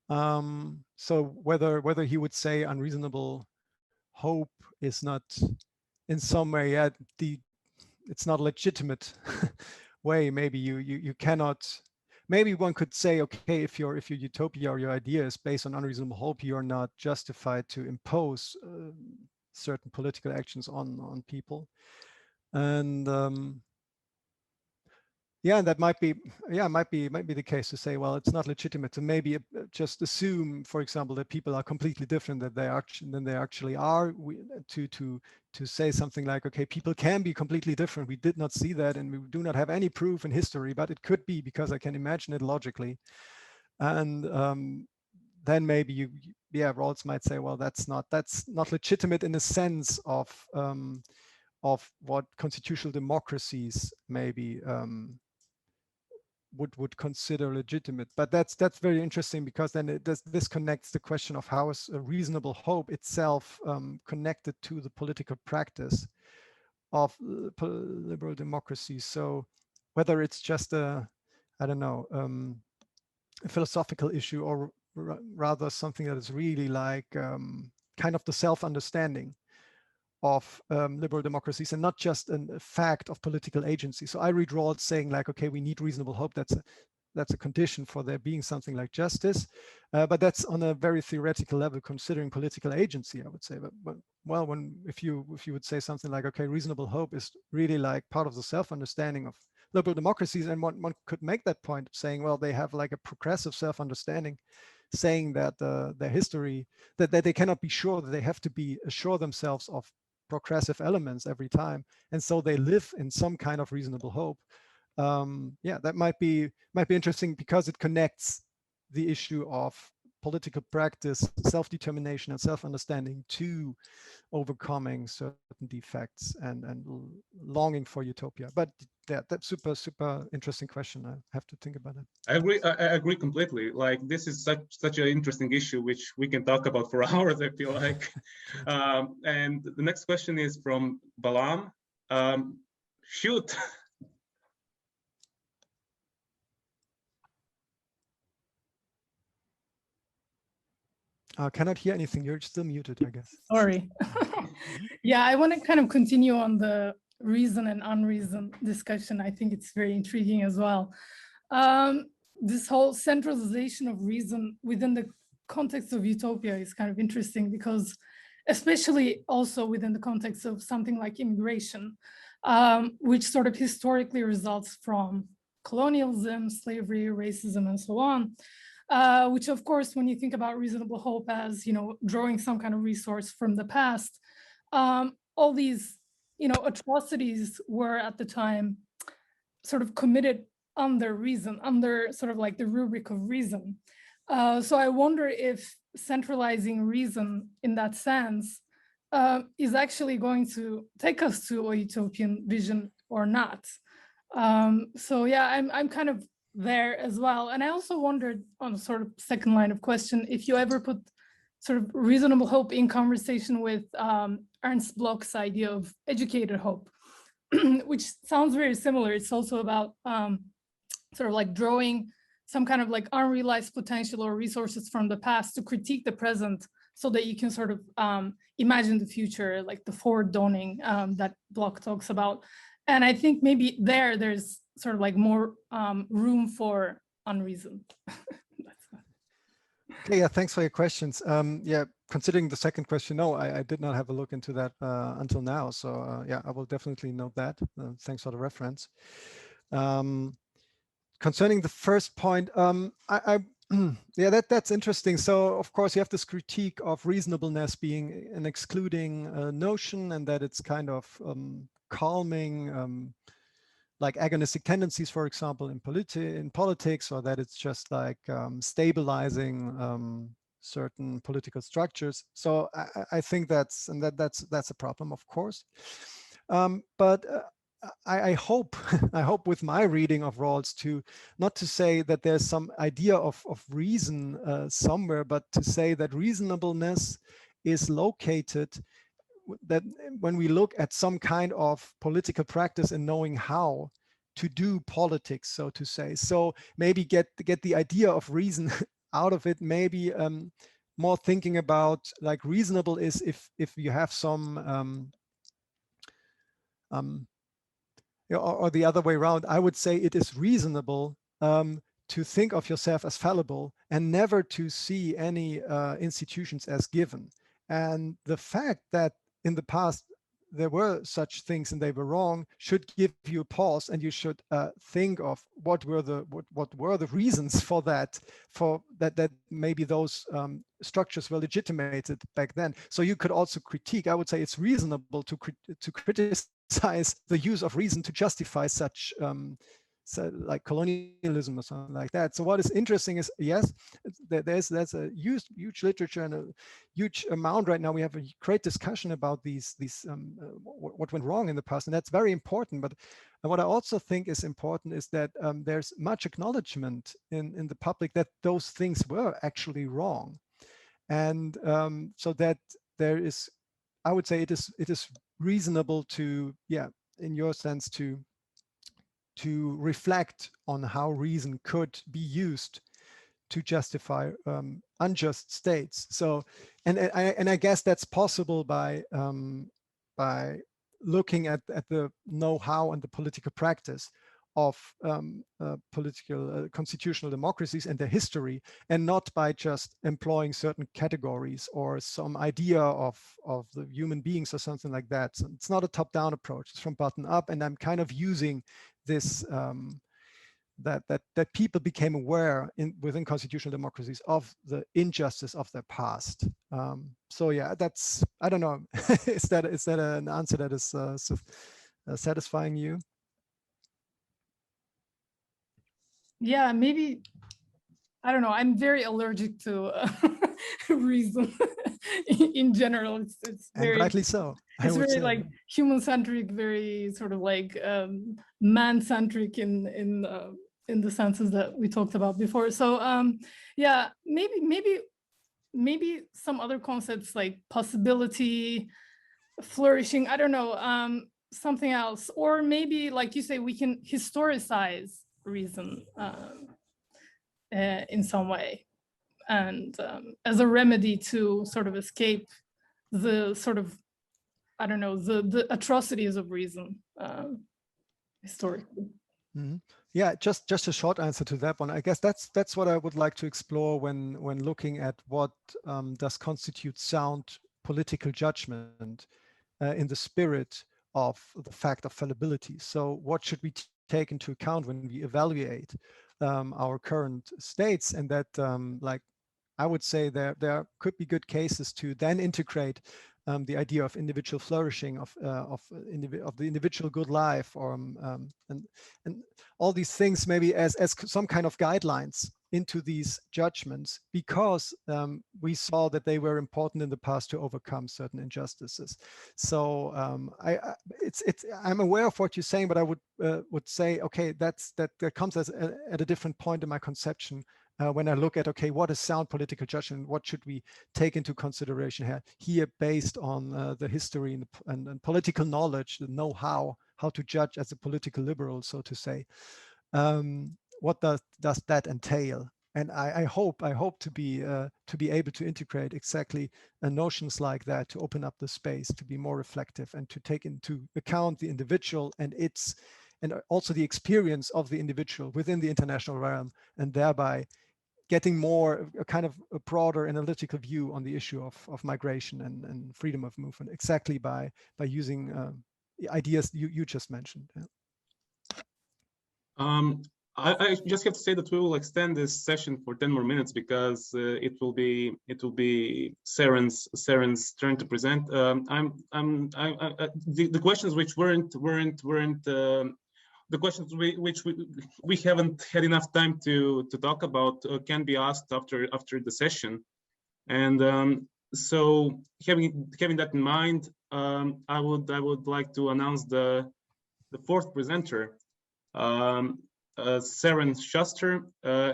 So whether he would say unreasonable hope is not in some way it's not a legitimate way. Maybe you cannot. Maybe one could say, okay, if your utopia or your idea is based on unreasonable hope, you are not justified to impose certain political actions on people, and yeah, that might be the case to say, well, it's not legitimate to maybe just assume, for example, that people are completely different than they actually are. To say something like, okay, people can be completely different. We did not see that, and we do not have any proof in history, but it could be because I can imagine it logically. And then maybe Rawls might say, well, that's not legitimate in the sense of what constitutional democracies maybe would consider legitimate. But that's very interesting, because then this connects the question of how is a reasonable hope itself connected to the political practice of liberal democracy. So whether it's just a philosophical issue, or rather something that is really like kind of the self-understanding of liberal democracies, and not just a fact of political agency. So I read Rawls saying like, okay, we need reasonable hope. That's a condition for there being something like justice, but that's on a very theoretical level, considering political agency, I would say. But well, if you would say something like, okay, reasonable hope is really like part of the self-understanding of liberal democracies, and one could make that point, saying, well, they have like a progressive self-understanding, saying that their history, that they cannot be sure, that they have to be assure themselves of progressive elements every time, and so they live in some kind of reasonable hope. Yeah, that might be interesting, because it connects the issue of political practice, self-determination, and self-understanding to overcoming certain defects and longing for utopia. But yeah, that's super interesting question. I have to think about it. I agree completely. Like, this is such an interesting issue, which we can talk about for hours, I feel like. And the next question is from Balam. Shoot. Cannot hear anything. You're still muted, I guess. Sorry. Yeah, I want to kind of continue on the reason and unreason discussion. I think it's very intriguing as well. This whole centralization of reason within the context of utopia is kind of interesting, because especially also within the context of something like immigration, which sort of historically results from colonialism, slavery, racism, and so on. Which, of course, when you think about reasonable hope as, drawing some kind of resource from the past, all these, atrocities were at the time sort of committed under reason, under sort of like the rubric of reason. So I wonder if centralizing reason in that sense is actually going to take us to a utopian vision or not. So yeah, I'm kind of there as well. And I also wondered, on a sort of second line of question, if you ever put sort of reasonable hope in conversation with Ernst Bloch's idea of educated hope, which sounds very similar. It's also about sort of like drawing some kind of like unrealized potential or resources from the past to critique the present, so that you can sort of imagine the future, like the forward dawning that Bloch talks about. And I think maybe there's sort of like more room for unreason. Okay, yeah, thanks for your questions. Yeah, considering the second question, no, I did not have a look into that until now. So yeah, I will definitely note that. Thanks for the reference. Concerning the first point, yeah, that's interesting. So of course you have this critique of reasonableness being an excluding notion, and that it's kind of calming like agonistic tendencies, for example, in politics, or that it's just like stabilizing certain political structures. So I think that's a problem, of course. But I hope I hope with my reading of Rawls not to say that there's some idea of reason somewhere, but to say that reasonableness is located, that when we look at some kind of political practice and knowing how to do politics, so to say. So maybe get the idea of reason out of it. Maybe more thinking about like reasonable is if you have some or the other way around. I would say it is reasonable to think of yourself as fallible and never to see any institutions as given. And the fact that in the past there were such things and they were wrong should give you a pause, and you should think of what were the reasons for that, that maybe those structures were legitimated back then. So you could also critique. I would say it's reasonable to criticize the use of reason to justify such so like colonialism or something like that. So what is interesting is, yes, there's a huge literature and a huge amount right now. We have a great discussion about these what went wrong in the past, and that's very important. But what I also think is important is that there's much acknowledgement in the public that those things were actually wrong, and so that there is, I would say, it is reasonable to, yeah, in your sense, to reflect on how reason could be used to justify unjust states. So, and I guess that's possible by looking at the know-how and the political practice of political constitutional democracies and their history, and not by just employing certain categories or some idea of the human beings or something like that. So it's not a top-down approach, it's from bottom up, and I'm kind of using this that people became aware within constitutional democracies of the injustice of their past. So yeah, that's, I don't know, is that an answer that is satisfying you? Yeah, maybe, I don't know, I'm very allergic to reason in general. It's very, and rightly so. It's very like human-centric, very sort of like man-centric in the senses that we talked about before. So yeah, maybe some other concepts like possibility, flourishing, I don't know, something else, or maybe like you say, we can historicize reason in some way, and as a remedy to sort of escape the sort of, I don't know, the atrocities of reason historically. Mm-hmm. Yeah, just a short answer to that one. I guess that's what I would like to explore when looking at what does constitute sound political judgment in the spirit of the fact of fallibility. So what should we take into account when we evaluate our current states? And that, like, I would say there could be good cases to then integrate the idea of individual flourishing, of the individual good life, or and all these things maybe as some kind of guidelines into these judgments, because we saw that they were important in the past to overcome certain injustices. So I'm aware of what you're saying, but I would say, okay, that comes at a different point in my conception. When I look at, okay, what is sound political judgment? What should we take into consideration here based on the history and political knowledge, the know-how, how to judge as a political liberal, so to say. What does that entail? And I hope to be able to integrate exactly notions like that, to open up the space, to be more reflective, and to take into account the individual and also the experience of the individual within the international realm, and thereby getting more a kind of a broader analytical view on the issue of migration and freedom of movement, exactly by using the ideas you just mentioned. Yeah. I just have to say that we will extend this session for 10 more minutes, because it will be Sören's turn to present. The questions which weren't the questions which we haven't had enough time to talk about can be asked after the session. And so having that in mind, I would like to announce the fourth presenter, Sören Schuster.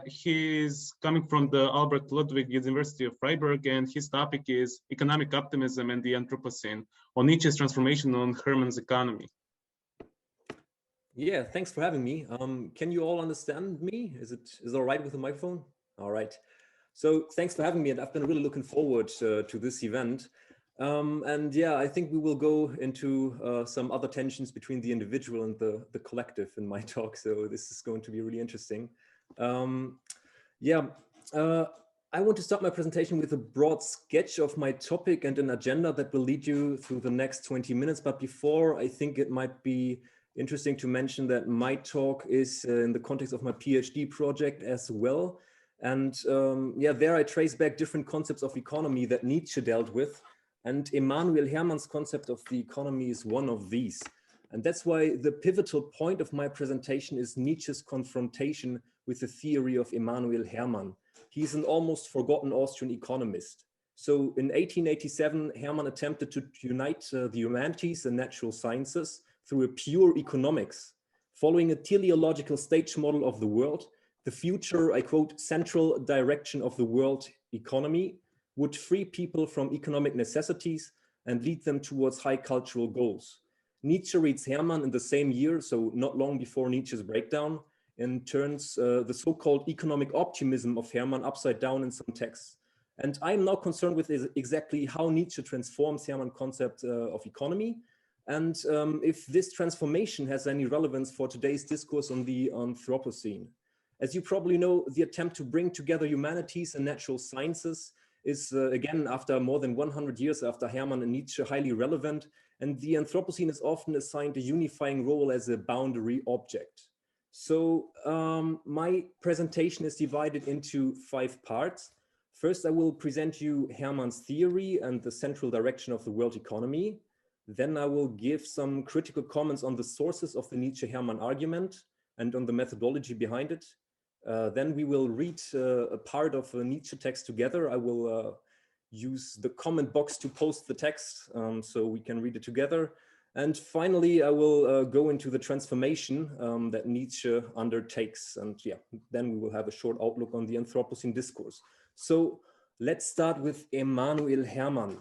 He is coming from the Albert-Ludwigs-University of Freiburg, and his topic is economic optimism and the Anthropocene, on Nietzsche's transformation on Herrmann's economy. Yeah, thanks for having me. Can you all understand me? Is it all right with the microphone? All right. So thanks for having me, and I've been really looking forward to this event. And yeah, I think we will go into some other tensions between the individual and the collective in my talk. So this is going to be really interesting. I want to start my presentation with a broad sketch of my topic and an agenda that will lead you through the next 20 minutes. But before, I think it might be interesting to mention that my talk is in the context of my PhD project as well. And there I trace back different concepts of economy that Nietzsche dealt with. And Emanuel Herrmann's concept of the economy is one of these. And that's why the pivotal point of my presentation is Nietzsche's confrontation with the theory of Emanuel Herrmann. He's an almost forgotten Austrian economist. So in 1887, Herrmann attempted to unite the humanities and natural sciences through a pure economics. Following a teleological stage model of the world, the future, I quote, central direction of the world economy would free people from economic necessities and lead them towards high cultural goals. Nietzsche reads Herrmann in the same year, so not long before Nietzsche's breakdown, and turns the so-called economic optimism of Herrmann upside down in some texts. And I'm now concerned with exactly how Nietzsche transforms Herrmann's concept of economy, and if this transformation has any relevance for today's discourse on the Anthropocene. As you probably know, the attempt to bring together humanities and natural sciences is, again, after more than 100 years after Herrmann and Nietzsche, highly relevant, and the Anthropocene is often assigned a unifying role as a boundary object. So my presentation is divided into 5 parts. First, I will present you Herrmann's theory and the central direction of the world economy. Then I will give some critical comments on the sources of the Nietzsche-Herrmann argument and on the methodology behind it. Then we will read a part of a Nietzsche text together. I will use the comment box to post the text so we can read it together. And finally, I will go into the transformation that Nietzsche undertakes. And yeah, then we will have a short outlook on the Anthropocene discourse. So let's start with Emanuel Herrmann.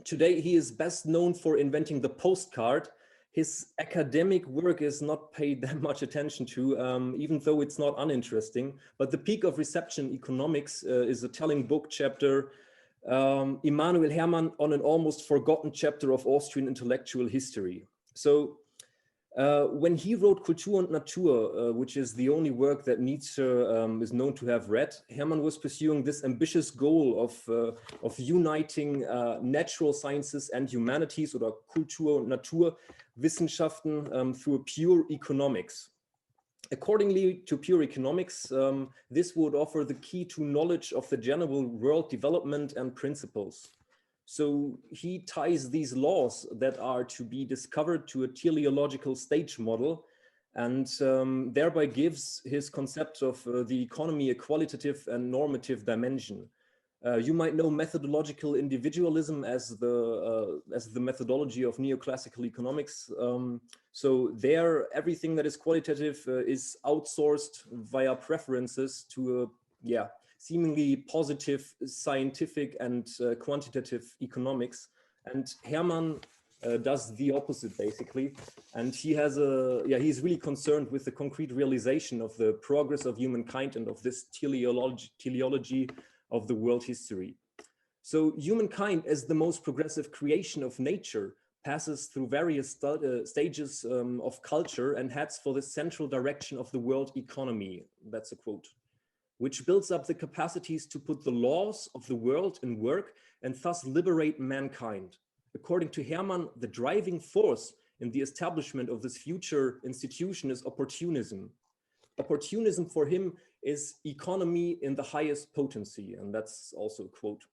Today, he is best known for inventing the postcard. His academic work is not paid that much attention to, even though it's not uninteresting. But The Peak of Reception Economics is a telling book chapter, Emanuel Herrmann on an almost forgotten chapter of Austrian intellectual history. So when he wrote Kultur und Natur, which is the only work that Nietzsche is known to have read, Herrmann was pursuing this ambitious goal of uniting natural sciences and humanities, or Kultur und Naturwissenschaften, through a pure economics. Accordingly to pure economics, this would offer the key to knowledge of the general world development and principles. So he ties these laws that are to be discovered to a teleological stage model, and thereby gives his concept of the economy a qualitative and normative dimension. You might know methodological individualism as the methodology of neoclassical economics. So there, everything that is qualitative is outsourced via preferences to a seemingly positive scientific and quantitative economics. And Herrmann does the opposite, basically. And he has he's really concerned with the concrete realization of the progress of humankind and of this teleology of the world history. So humankind, as the most progressive creation of nature, passes through various stages of culture and heads for the central direction of the world economy. That's a quote. Which builds up the capacities to put the laws of the world in work and thus liberate mankind. According to Herrmann, the driving force in the establishment of this future institution is opportunism. Opportunism for him is economy in the highest potency, and that's also a quote.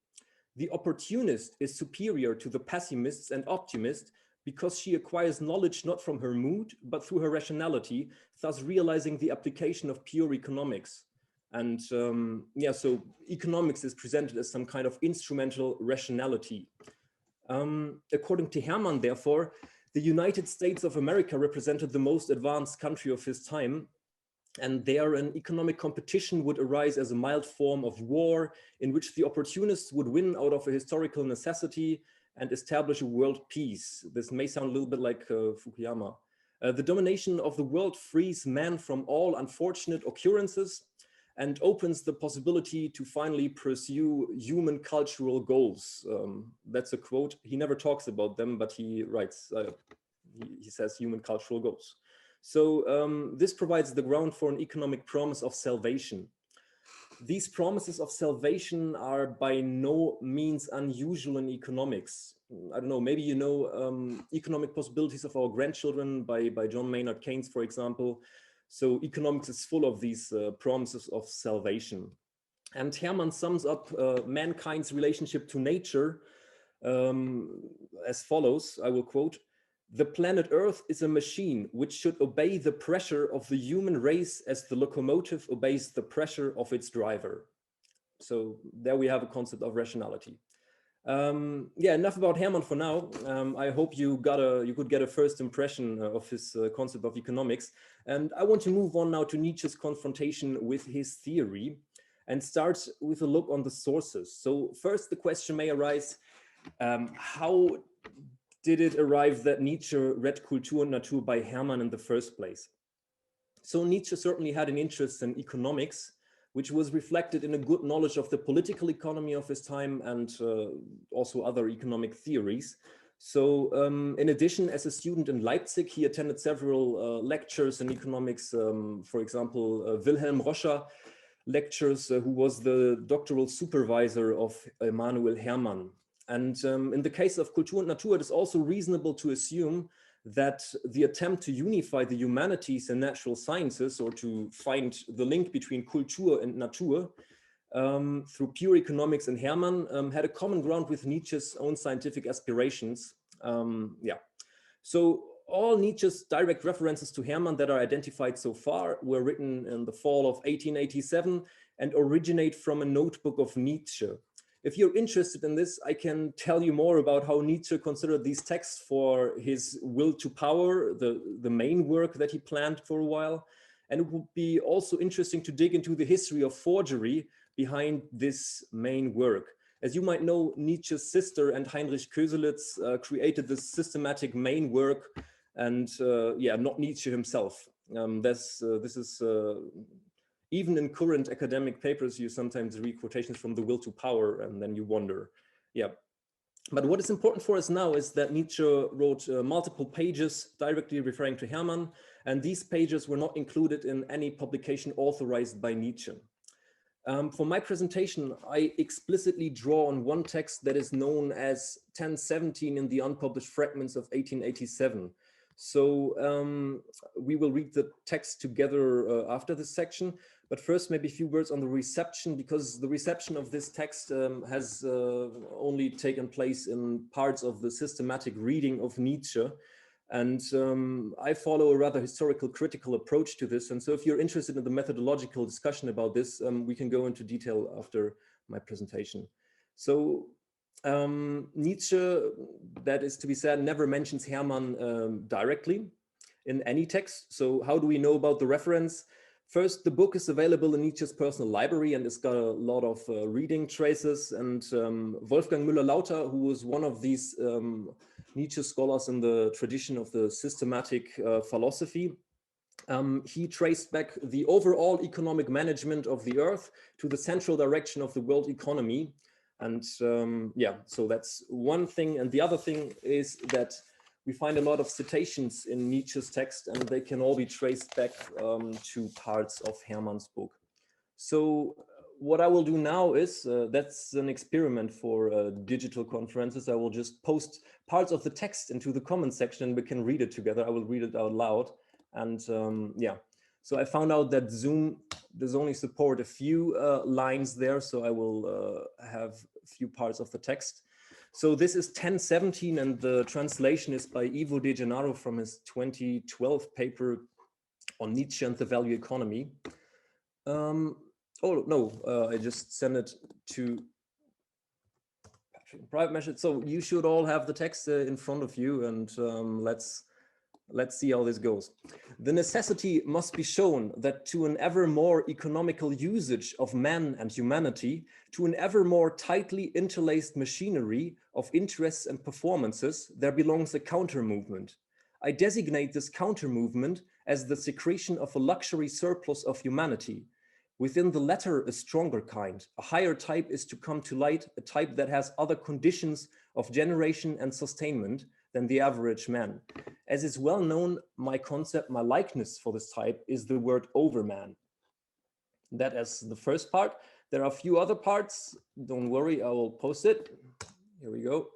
The opportunist is superior to the pessimists and optimists because she acquires knowledge not from her mood, but through her rationality, thus realizing the application of pure economics. And yeah, so economics is presented as some kind of instrumental rationality. According to Herrmann, therefore, the United States of America represented the most advanced country of his time. And there an economic competition would arise as a mild form of war in which the opportunists would win out of a historical necessity and establish a world peace. This may sound a little bit like Fukuyama. The domination of the world frees man from all unfortunate occurrences and opens the possibility to finally pursue human cultural goals. That's a quote. He never talks about them, but he writes, he says human cultural goals. So this provides the ground for an economic promise of salvation. These promises of salvation are by no means unusual in economics. I don't know, maybe you know Economic Possibilities of Our Grandchildren by John Maynard Keynes, for example. So economics is full of these promises of salvation. And Herrmann sums up mankind's relationship to nature as follows, I will quote, "The planet Earth is a machine which should obey the pressure of the human race as the locomotive obeys the pressure of its driver." So there we have a concept of rationality. Yeah, enough about Herrmann for now. I hope you could get a first impression of his concept of economics. And I want to move on now to Nietzsche's confrontation with his theory and start with a look on the sources. So first the question may arise, how did it arrive that Nietzsche read Kultur und Natur by Herrmann in the first place? So Nietzsche certainly had an interest in economics, which was reflected in a good knowledge of the political economy of his time and also other economic theories. So in addition, as a student in Leipzig, he attended several lectures in economics, for example, Wilhelm Roscher lectures, who was the doctoral supervisor of Emanuel Herrmann. And in the case of Kultur und Natur, it is also reasonable to assume that the attempt to unify the humanities and natural sciences, or to find the link between Kultur and Natur through pure economics and Herrmann, had a common ground with Nietzsche's own scientific aspirations. Yeah. So all Nietzsche's direct references to Herrmann that are identified so far were written in the fall of 1887 and originate from a notebook of Nietzsche. If you're interested in this, I can tell you more about how Nietzsche considered these texts for his Will to Power, the main work that he planned for a while. And it would be also interesting to dig into the history of forgery behind this main work. As you might know, Nietzsche's sister and Heinrich Köselitz created this systematic main work, and yeah, not Nietzsche himself. This is even in current academic papers, you sometimes read quotations from the Will to Power, and then you wonder, yeah. But what is important for us now is that Nietzsche wrote multiple pages directly referring to Herrmann, and these pages were not included in any publication authorized by Nietzsche. For my presentation, I explicitly draw on one text that is known as 1017 in the unpublished fragments of 1887. So we will read the text together after this section. But first, maybe a few words on the reception, because the reception of this text has only taken place in parts of the systematic reading of Nietzsche. And I follow a rather historical critical approach to this. And so if you're interested in the methodological discussion about this, we can go into detail after my presentation. So Nietzsche, that is to be said, never mentions Herrmann directly in any text. So how do we know about the reference? First, the book is available in Nietzsche's personal library and it's got a lot of reading traces. And Wolfgang Müller-Lauter, who was one of these Nietzsche scholars in the tradition of the systematic philosophy, he traced back the overall economic management of the earth to the central direction of the world economy. And yeah, so that's one thing. And the other thing is that we find a lot of citations in Nietzsche's text, and they can all be traced back to parts of Herrmann's book. So what I will do now is, that's an experiment for digital conferences. I will just post parts of the text into the comment section and we can read it together. I will read it out loud. And yeah, so I found out that Zoom does only support a few lines there. So I will have a few parts of the text. So this is 1017, and the translation is by Ivo De Gennaro from his 2012 paper on Nietzsche and the value economy. Oh, no, I just sent it to Patrick in private message. So you should all have the text in front of you, and let's see how this goes. The necessity must be shown that to an ever more economical usage of man and humanity, to an ever more tightly interlaced machinery of interests and performances, there belongs a counter-movement. I designate this counter-movement as the secretion of a luxury surplus of humanity. Within the latter, a stronger kind, a higher type is to come to light, a type that has other conditions of generation and sustainment than the average man. As is well known, my concept, my likeness for this type is the word overman. That is the first part. There are a few other parts. Don't worry, I will post it. Here we go.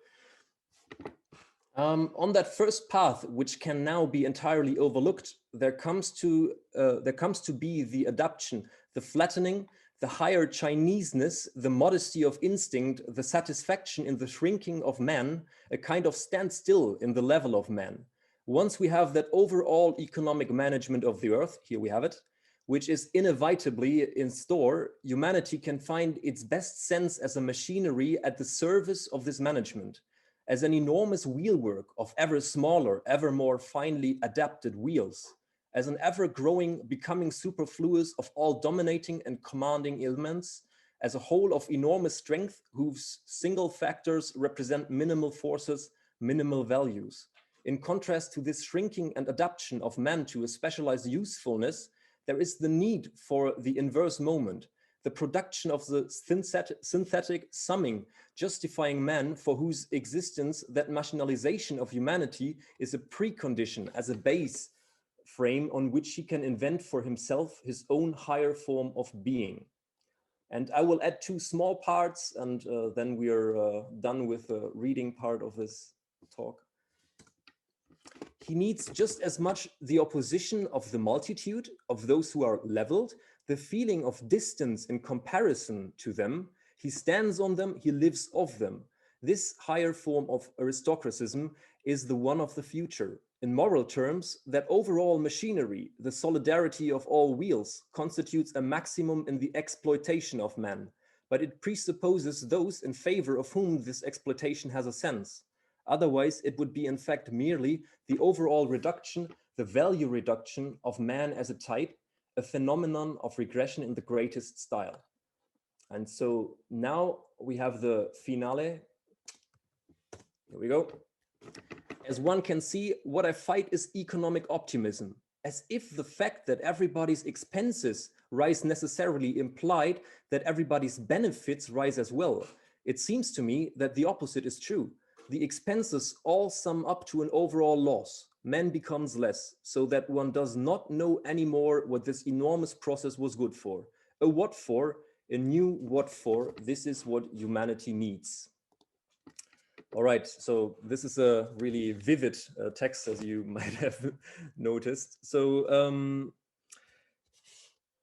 On that first path, which can now be entirely overlooked, there comes to be the adaptation, the flattening, the higher Chineseness, the modesty of instinct, the satisfaction in the shrinking of man, a kind of standstill in the level of man. Once we have that overall economic management of the earth, here we have it, which is inevitably in store, humanity can find its best sense as a machinery at the service of this management, as an enormous wheelwork of ever smaller, ever more finely adapted wheels, as an ever-growing, becoming superfluous of all dominating and commanding elements, as a whole of enormous strength whose single factors represent minimal forces, minimal values. In contrast to this shrinking and adaptation of man to a specialized usefulness, there is the need for the inverse moment, the production of the synthetic summing, justifying man for whose existence that machinalization of humanity is a precondition as a base frame on which he can invent for himself his own higher form of being. And I will add two small parts, and then we are done with the reading part of this talk. He needs just as much the opposition of the multitude, of those who are leveled, the feeling of distance in comparison to them. He stands on them, he lives of them. This higher form of aristocratism is the one of the future. In moral terms, that overall machinery, the solidarity of all wheels, constitutes a maximum in the exploitation of man, but it presupposes those in favor of whom this exploitation has a sense. Otherwise, it would be in fact merely the overall reduction, the value reduction of man as a type, a phenomenon of regression in the greatest style. And so now we have the finale. Here we go. As one can see, what I fight is economic optimism, as if the fact that everybody's expenses rise necessarily implied that everybody's benefits rise as well. It seems to me that the opposite is true. The expenses all sum up to an overall loss. Man becomes less, so that one does not know anymore what this enormous process was good for. A what for, a new what for, this is what humanity needs. All right, so this is a really vivid text, as you might have noticed. So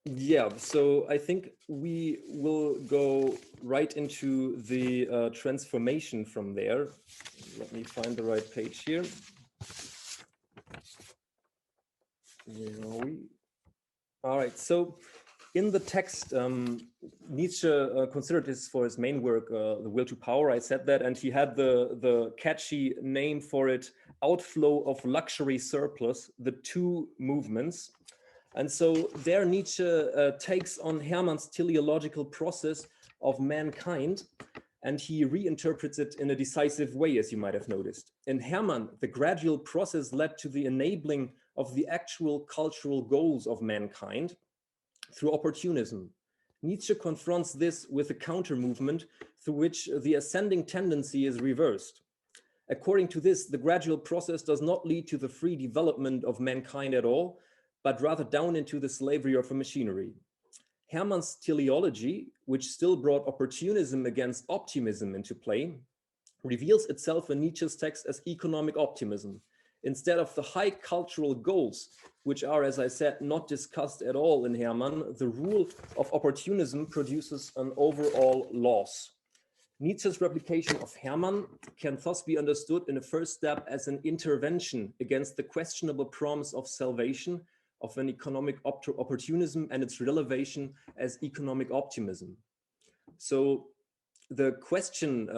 yeah, so I think we will go right into the transformation from there. Let me find the right page here. Where are we? All right, so in the text, Nietzsche considered this for his main work, The Will to Power, I said that, and he had the catchy name for it, Outflow of Luxury Surplus, the two movements. And so there Nietzsche takes on Hermann's teleological process of mankind, and he reinterprets it in a decisive way, as you might have noticed. In Herrmann, the gradual process led to the enabling of the actual cultural goals of mankind through opportunism. Nietzsche confronts this with a counter-movement through which the ascending tendency is reversed. According to this, the gradual process does not lead to the free development of mankind at all, but rather down into the slavery of a machinery. Hermann's teleology, which still brought opportunism against optimism into play, reveals itself in Nietzsche's text as economic optimism. Instead of the high cultural goals, which are, as I said, not discussed at all in Herrmann, the rule of opportunism produces an overall loss. Nietzsche's replication of Herrmann can thus be understood in a first step as an intervention against the questionable promise of salvation, of an economic opportunism and its relevation as economic optimism. So the question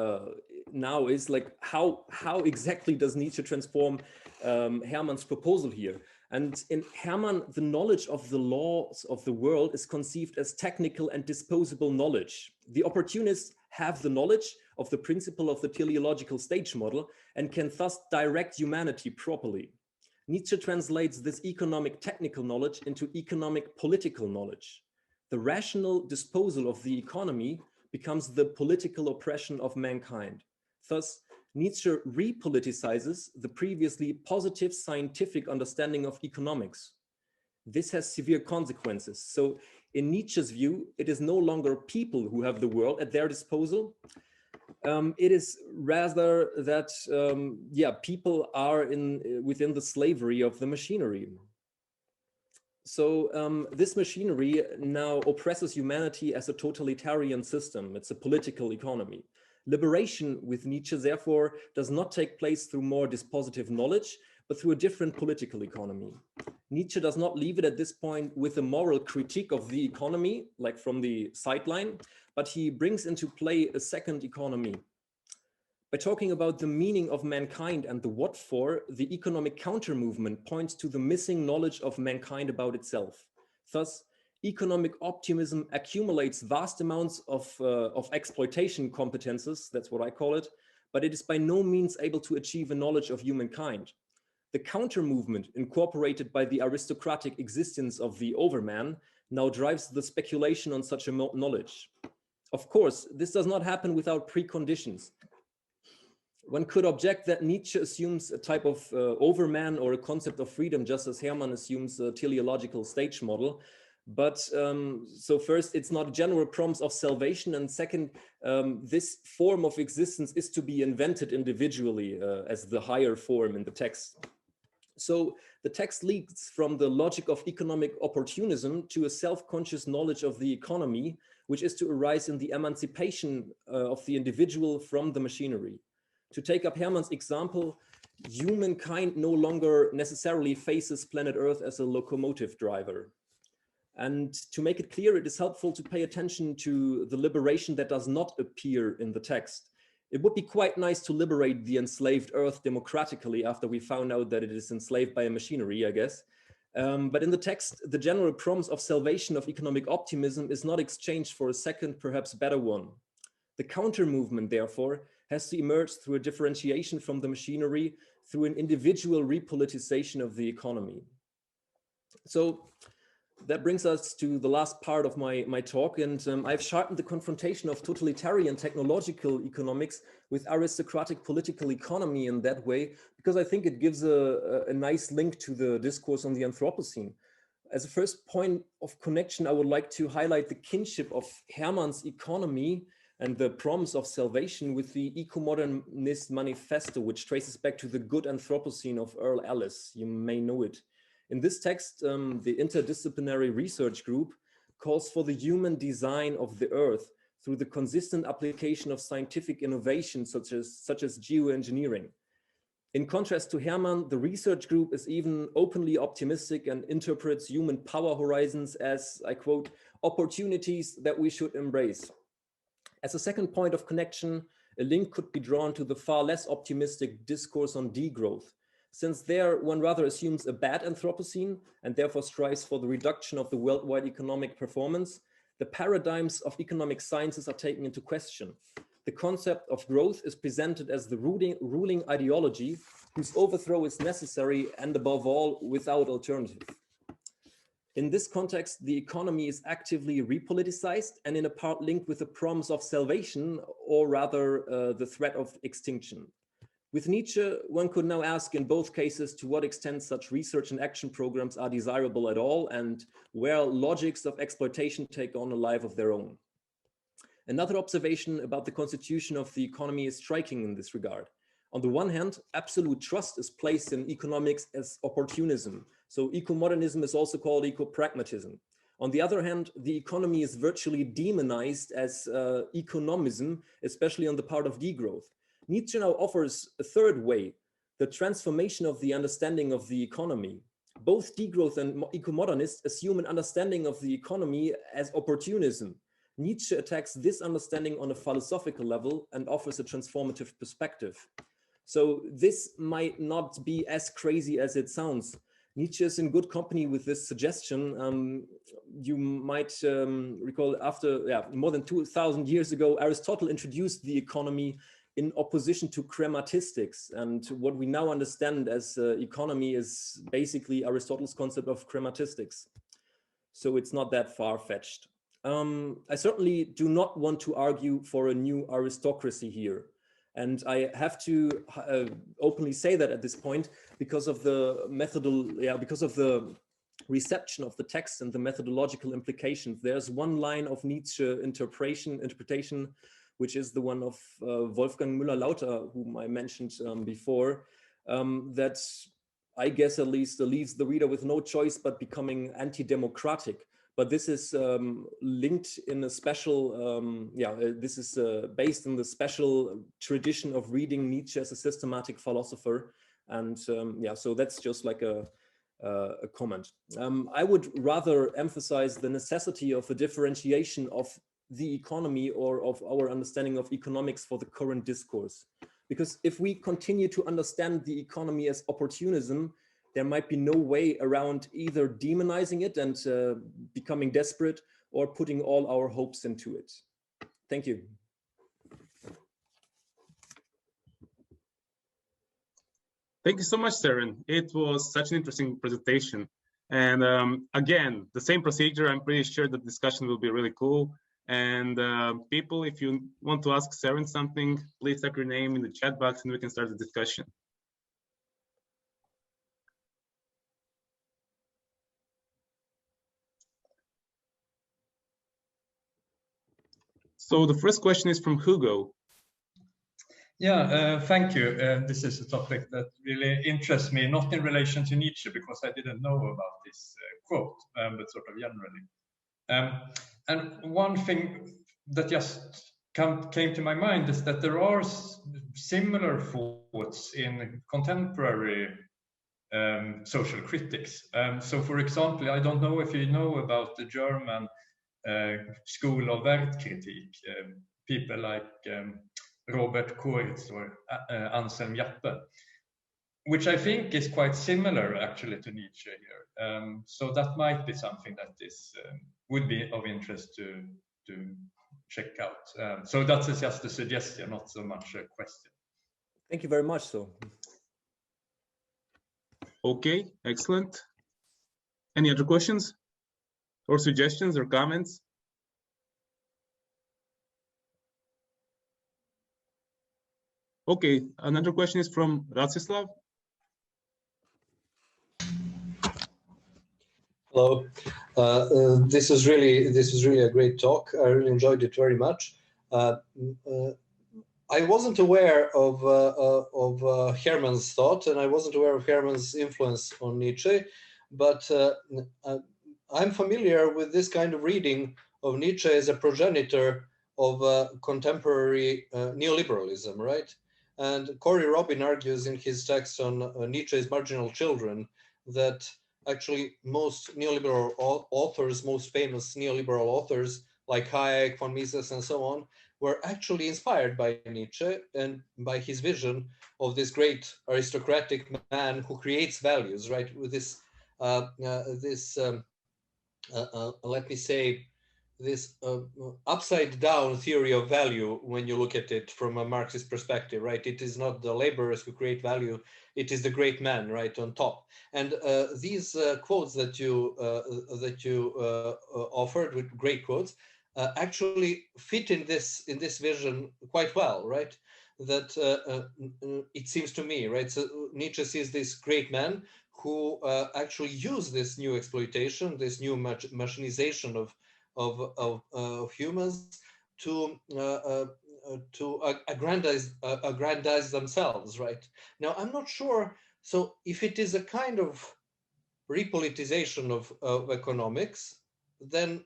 now is like, how exactly does Nietzsche transform Herrmann's proposal here? And in Herrmann, the knowledge of the laws of the world is conceived as technical and disposable knowledge. The opportunists have the knowledge of the principle of the teleological stage model and can thus direct humanity properly. Nietzsche translates this economic technical knowledge into economic political knowledge. The rational disposal of the economy becomes the political oppression of mankind. Thus, Nietzsche repoliticizes the previously positive scientific understanding of economics. This has severe consequences. So in Nietzsche's view, it is no longer people who have the world at their disposal. It is rather that, people are within the slavery of the machinery. So this machinery now oppresses humanity as a totalitarian system. It's a political economy. Liberation with Nietzsche, therefore, does not take place through more dispositive knowledge, but through a different political economy. Nietzsche does not leave it at this point with a moral critique of the economy, like from the sideline, but he brings into play a second economy. By talking about the meaning of mankind and the what for, the economic counter-movement points to the missing knowledge of mankind about itself. Thus, economic optimism accumulates vast amounts of exploitation competences, that's what I call it, but it is by no means able to achieve a knowledge of humankind. The counter-movement, incorporated by the aristocratic existence of the overman, now drives the speculation on such a knowledge. Of course, this does not happen without preconditions. One could object that Nietzsche assumes a type of overman or a concept of freedom, just as Herrmann assumes a teleological stage model. But so first, it's not a general promise of salvation. And second, this form of existence is to be invented individually as the higher form in the text. So the text leads from the logic of economic opportunism to a self-conscious knowledge of the economy, which is to arise in the emancipation of the individual from the machinery. To take up Herrmann's example, humankind no longer necessarily faces planet Earth as a locomotive driver. And to make it clear, it is helpful to pay attention to the liberation that does not appear in the text. It would be quite nice to liberate the enslaved Earth democratically after we found out that it is enslaved by a machinery, I guess. But in the text, the general promise of salvation of economic optimism is not exchanged for a second, perhaps better one. The counter-movement, therefore, has to emerge through a differentiation from the machinery, through an individual repoliticization of the economy. So that brings us to the last part of my talk, and I've sharpened the confrontation of totalitarian technological economics with aristocratic political economy in that way, because I think it gives a nice link to the discourse on the Anthropocene. As a first point of connection, I would like to highlight the kinship of Herrmann's economy and the promise of salvation with the eco-modernist manifesto, which traces back to the good Anthropocene of Earl Ellis. You may know it. In this text, the interdisciplinary research group calls for the human design of the earth through the consistent application of scientific innovations such as geoengineering. In contrast to Herrmann, the research group is even openly optimistic and interprets human power horizons as, I quote, opportunities that we should embrace. As a second point of connection, a link could be drawn to the far less optimistic discourse on degrowth. Since there, one rather assumes a bad Anthropocene and therefore strives for the reduction of the worldwide economic performance, the paradigms of economic sciences are taken into question. The concept of growth is presented as the ruling ideology whose overthrow is necessary and above all, without alternative. In this context, the economy is actively repoliticized and in a part linked with the promise of salvation, or rather the threat of extinction. With Nietzsche, one could now ask in both cases to what extent such research and action programs are desirable at all, and where logics of exploitation take on a life of their own. Another observation about the constitution of the economy is striking in this regard. On the one hand, absolute trust is placed in economics as opportunism. So eco-modernism is also called eco-pragmatism. On the other hand, the economy is virtually demonized as economism, especially on the part of degrowth. Nietzsche now offers a third way, the transformation of the understanding of the economy. Both degrowth and eco-modernists assume an understanding of the economy as opportunism. Nietzsche attacks this understanding on a philosophical level and offers a transformative perspective. So this might not be as crazy as it sounds. Nietzsche is in good company with this suggestion. You might recall after more than 2,000 years ago, Aristotle introduced the economy in opposition to chrematistics. And what we now understand as economy is basically Aristotle's concept of chrematistics. So it's not that far-fetched. I certainly do not want to argue for a new aristocracy here. And I have to openly say that at this point because of the because of the reception of the text and the methodological implications. There's one line of Nietzsche interpretation, which is the one of Wolfgang Müller-Lauter, whom I mentioned before, that I guess at least leaves the reader with no choice but becoming anti-democratic. But this is linked in a special, this is based in the special tradition of reading Nietzsche as a systematic philosopher. And so that's just like a comment. I would rather emphasize the necessity of a differentiation of the economy or of our understanding of economics for the current discourse. Because if we continue to understand the economy as opportunism, there might be no way around either demonizing it and becoming desperate or putting all our hopes into it. Thank you. Thank you so much, Sören. It was such an interesting presentation. And again, the same procedure. I'm pretty sure the discussion will be really cool. And people, if you want to ask Sören something, please type your name in the chat box and we can start the discussion. So the first question is from Hugo. Yeah, thank you. This is a topic that really interests me, not in relation to Nietzsche, because I didn't know about this quote, but sort of generally. And one thing that just came to my mind is that there are similar thoughts in contemporary social critics. So for example, I don't know if you know about the German school of Wertkritik, people like Robert Koritz or Anselm Jappe, which I think is quite similar actually to Nietzsche here. So that might be something that is would be of interest to check out. So that's just a suggestion, not so much a question. Thank you very much. So. Okay, excellent. Any other questions or suggestions or comments? Okay, another question is from Rastislav. Hello. This was really a great talk. I really enjoyed it very much. I wasn't aware of Herrmann's thought, and I wasn't aware of Herrmann's influence on Nietzsche, but I'm familiar with this kind of reading of Nietzsche as a progenitor of contemporary neoliberalism, right? And Corey Robin argues in his text on Nietzsche's Marginal Children that actually most neoliberal authors, most famous neoliberal authors like Hayek, von Mises, and so on, were actually inspired by Nietzsche and by his vision of this great aristocratic man who creates values, right? With this, let me say, this upside down theory of value when you look at it from a Marxist perspective, right? It is not the laborers who create value, it is the great man, right, on top. And these quotes that you offered, with great quotes, actually fit in this vision quite well, right? That it seems to me, right? So Nietzsche sees this great man who actually used this new exploitation, this new machinization of humans to aggrandize themselves, right? Now, I'm not sure. So if it is a kind of repolitization of economics, then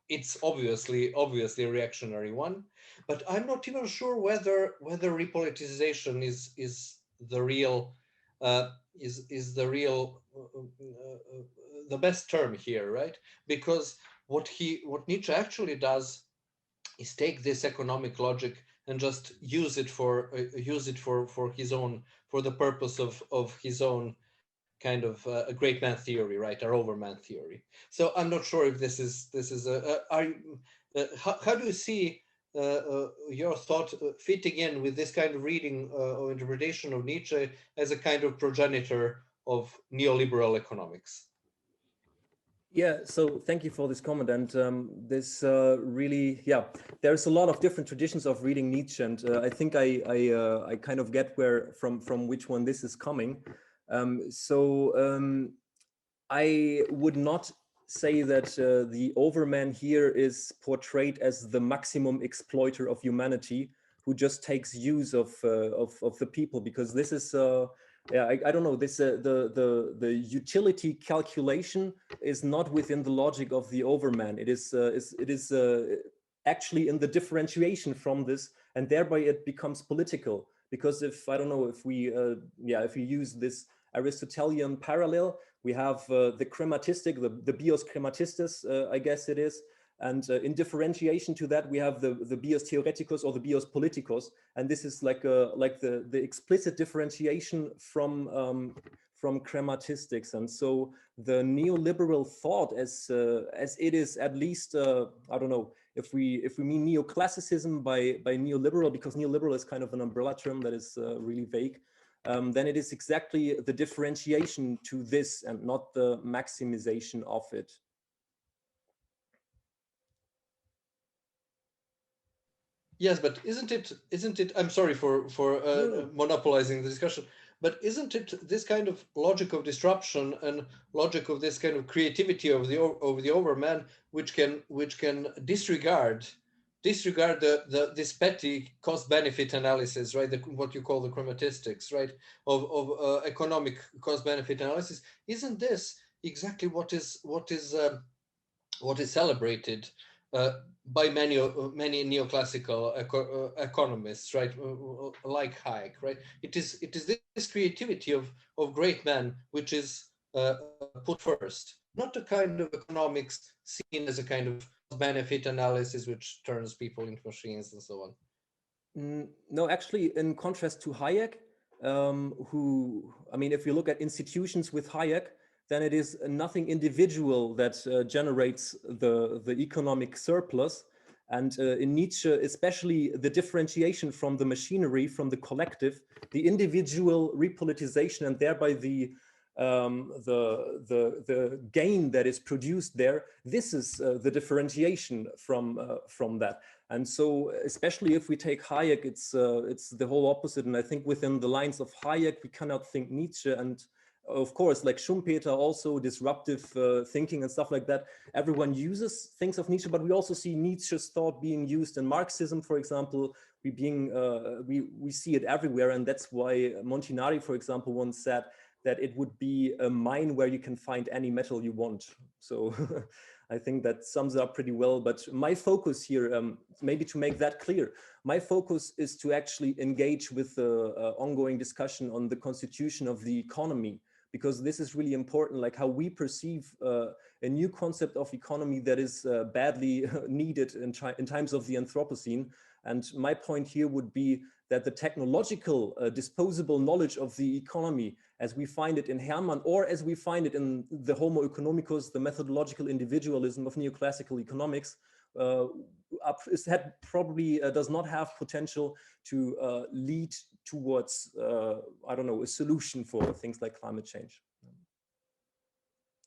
it's obviously a reactionary one. But I'm not even sure whether repolitization is the real is the real the best term here, right? Because what Nietzsche actually does is take this economic logic and just use it for his own, for the purpose of his own kind of a great man theory, right? Or overman theory. So I'm not sure if this is how do you see your thought fitting in with this kind of reading or interpretation of Nietzsche as a kind of progenitor of neoliberal economics? Yeah, so thank you for this comment. And this really, yeah, there's a lot of different traditions of reading Nietzsche, and I think I kind of get where from which one this is coming. I would not say that the overman here is portrayed as the maximum exploiter of humanity who just takes use of the people, because this is yeah, I don't know, this the utility calculation is not within the logic of the overman. It is actually in the differentiation from this, and thereby it becomes political. Because if, I don't know, if we if we use this Aristotelian parallel, we have the crematistic, the bios crematistus, I guess it is. And in differentiation to that, we have the bios theoreticus or the bios politicus, and this is like the explicit differentiation from crematistics. And so the neoliberal thought, as it is, at least I don't know if we mean neoclassicism by neoliberal, because neoliberal is kind of an umbrella term that is really vague. Then it is exactly the differentiation to this and not the maximization of it. Yes, but isn't it, I'm sorry for monopolizing the discussion, but isn't it this kind of logic of disruption and logic of this kind of creativity of the overman which can disregard this petty cost-benefit analysis, right? What you call the crematistics, right? Of economic cost-benefit analysis. Isn't this exactly what is celebrated by many neoclassical economists, right? Like Hayek, right? It is this creativity of great men which is put first, not a kind of economics seen as a kind of benefit analysis which turns people into machines and so on. No, actually, in contrast to Hayek, who, I mean, if you look at institutions with Hayek, then it is nothing individual that generates the economic surplus. And in Nietzsche, especially the differentiation from the machinery, from the collective, the individual repolitization, and thereby the gain that is produced there, this is the differentiation from that. And so, especially if we take Hayek, it's the whole opposite. And I think within the lines of Hayek, we cannot think Nietzsche. And of course, like Schumpeter, also disruptive thinking and stuff like that. Everyone uses things of Nietzsche, but we also see Nietzsche's thought being used in Marxism, for example. We see it everywhere, and that's why Montinari, for example, once said that it would be a mine where you can find any metal you want. So I think that sums it up pretty well. But my focus here, maybe to make that clear, my focus is to actually engage with the ongoing discussion on the constitution of the economy, because this is really important, like how we perceive a new concept of economy that is badly needed in times of the Anthropocene. And my point here would be that the technological disposable knowledge of the economy, as we find it in Herrmann, or as we find it in the Homo economicus, the methodological individualism of neoclassical economics, probably does not have potential to lead towards, I don't know, a solution for things like climate change.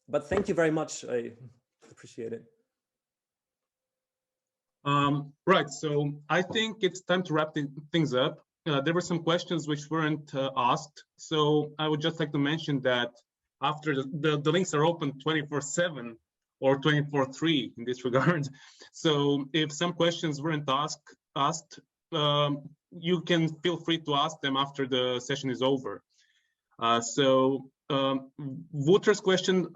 But thank you very much. I appreciate it. Right, so I think it's time to wrap things up. There were some questions which weren't asked, so I would just like to mention that after the links are open 24/7 or 24/3 in this regard. So if some questions weren't asked, you can feel free to ask them after the session is over. Wouter's question,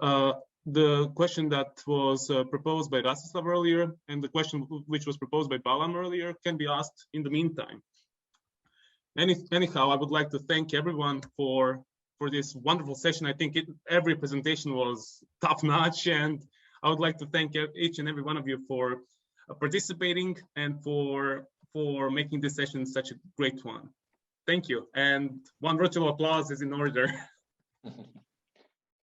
the question that was proposed by Rastislav earlier, and the question which was proposed by Balam earlier can be asked in the meantime. Anyhow, I would like to thank everyone for for this wonderful session. I think every presentation was top-notch, and I would like to thank each and every one of you for participating and for making this session such a great one. Thank you, and one virtual applause is in order.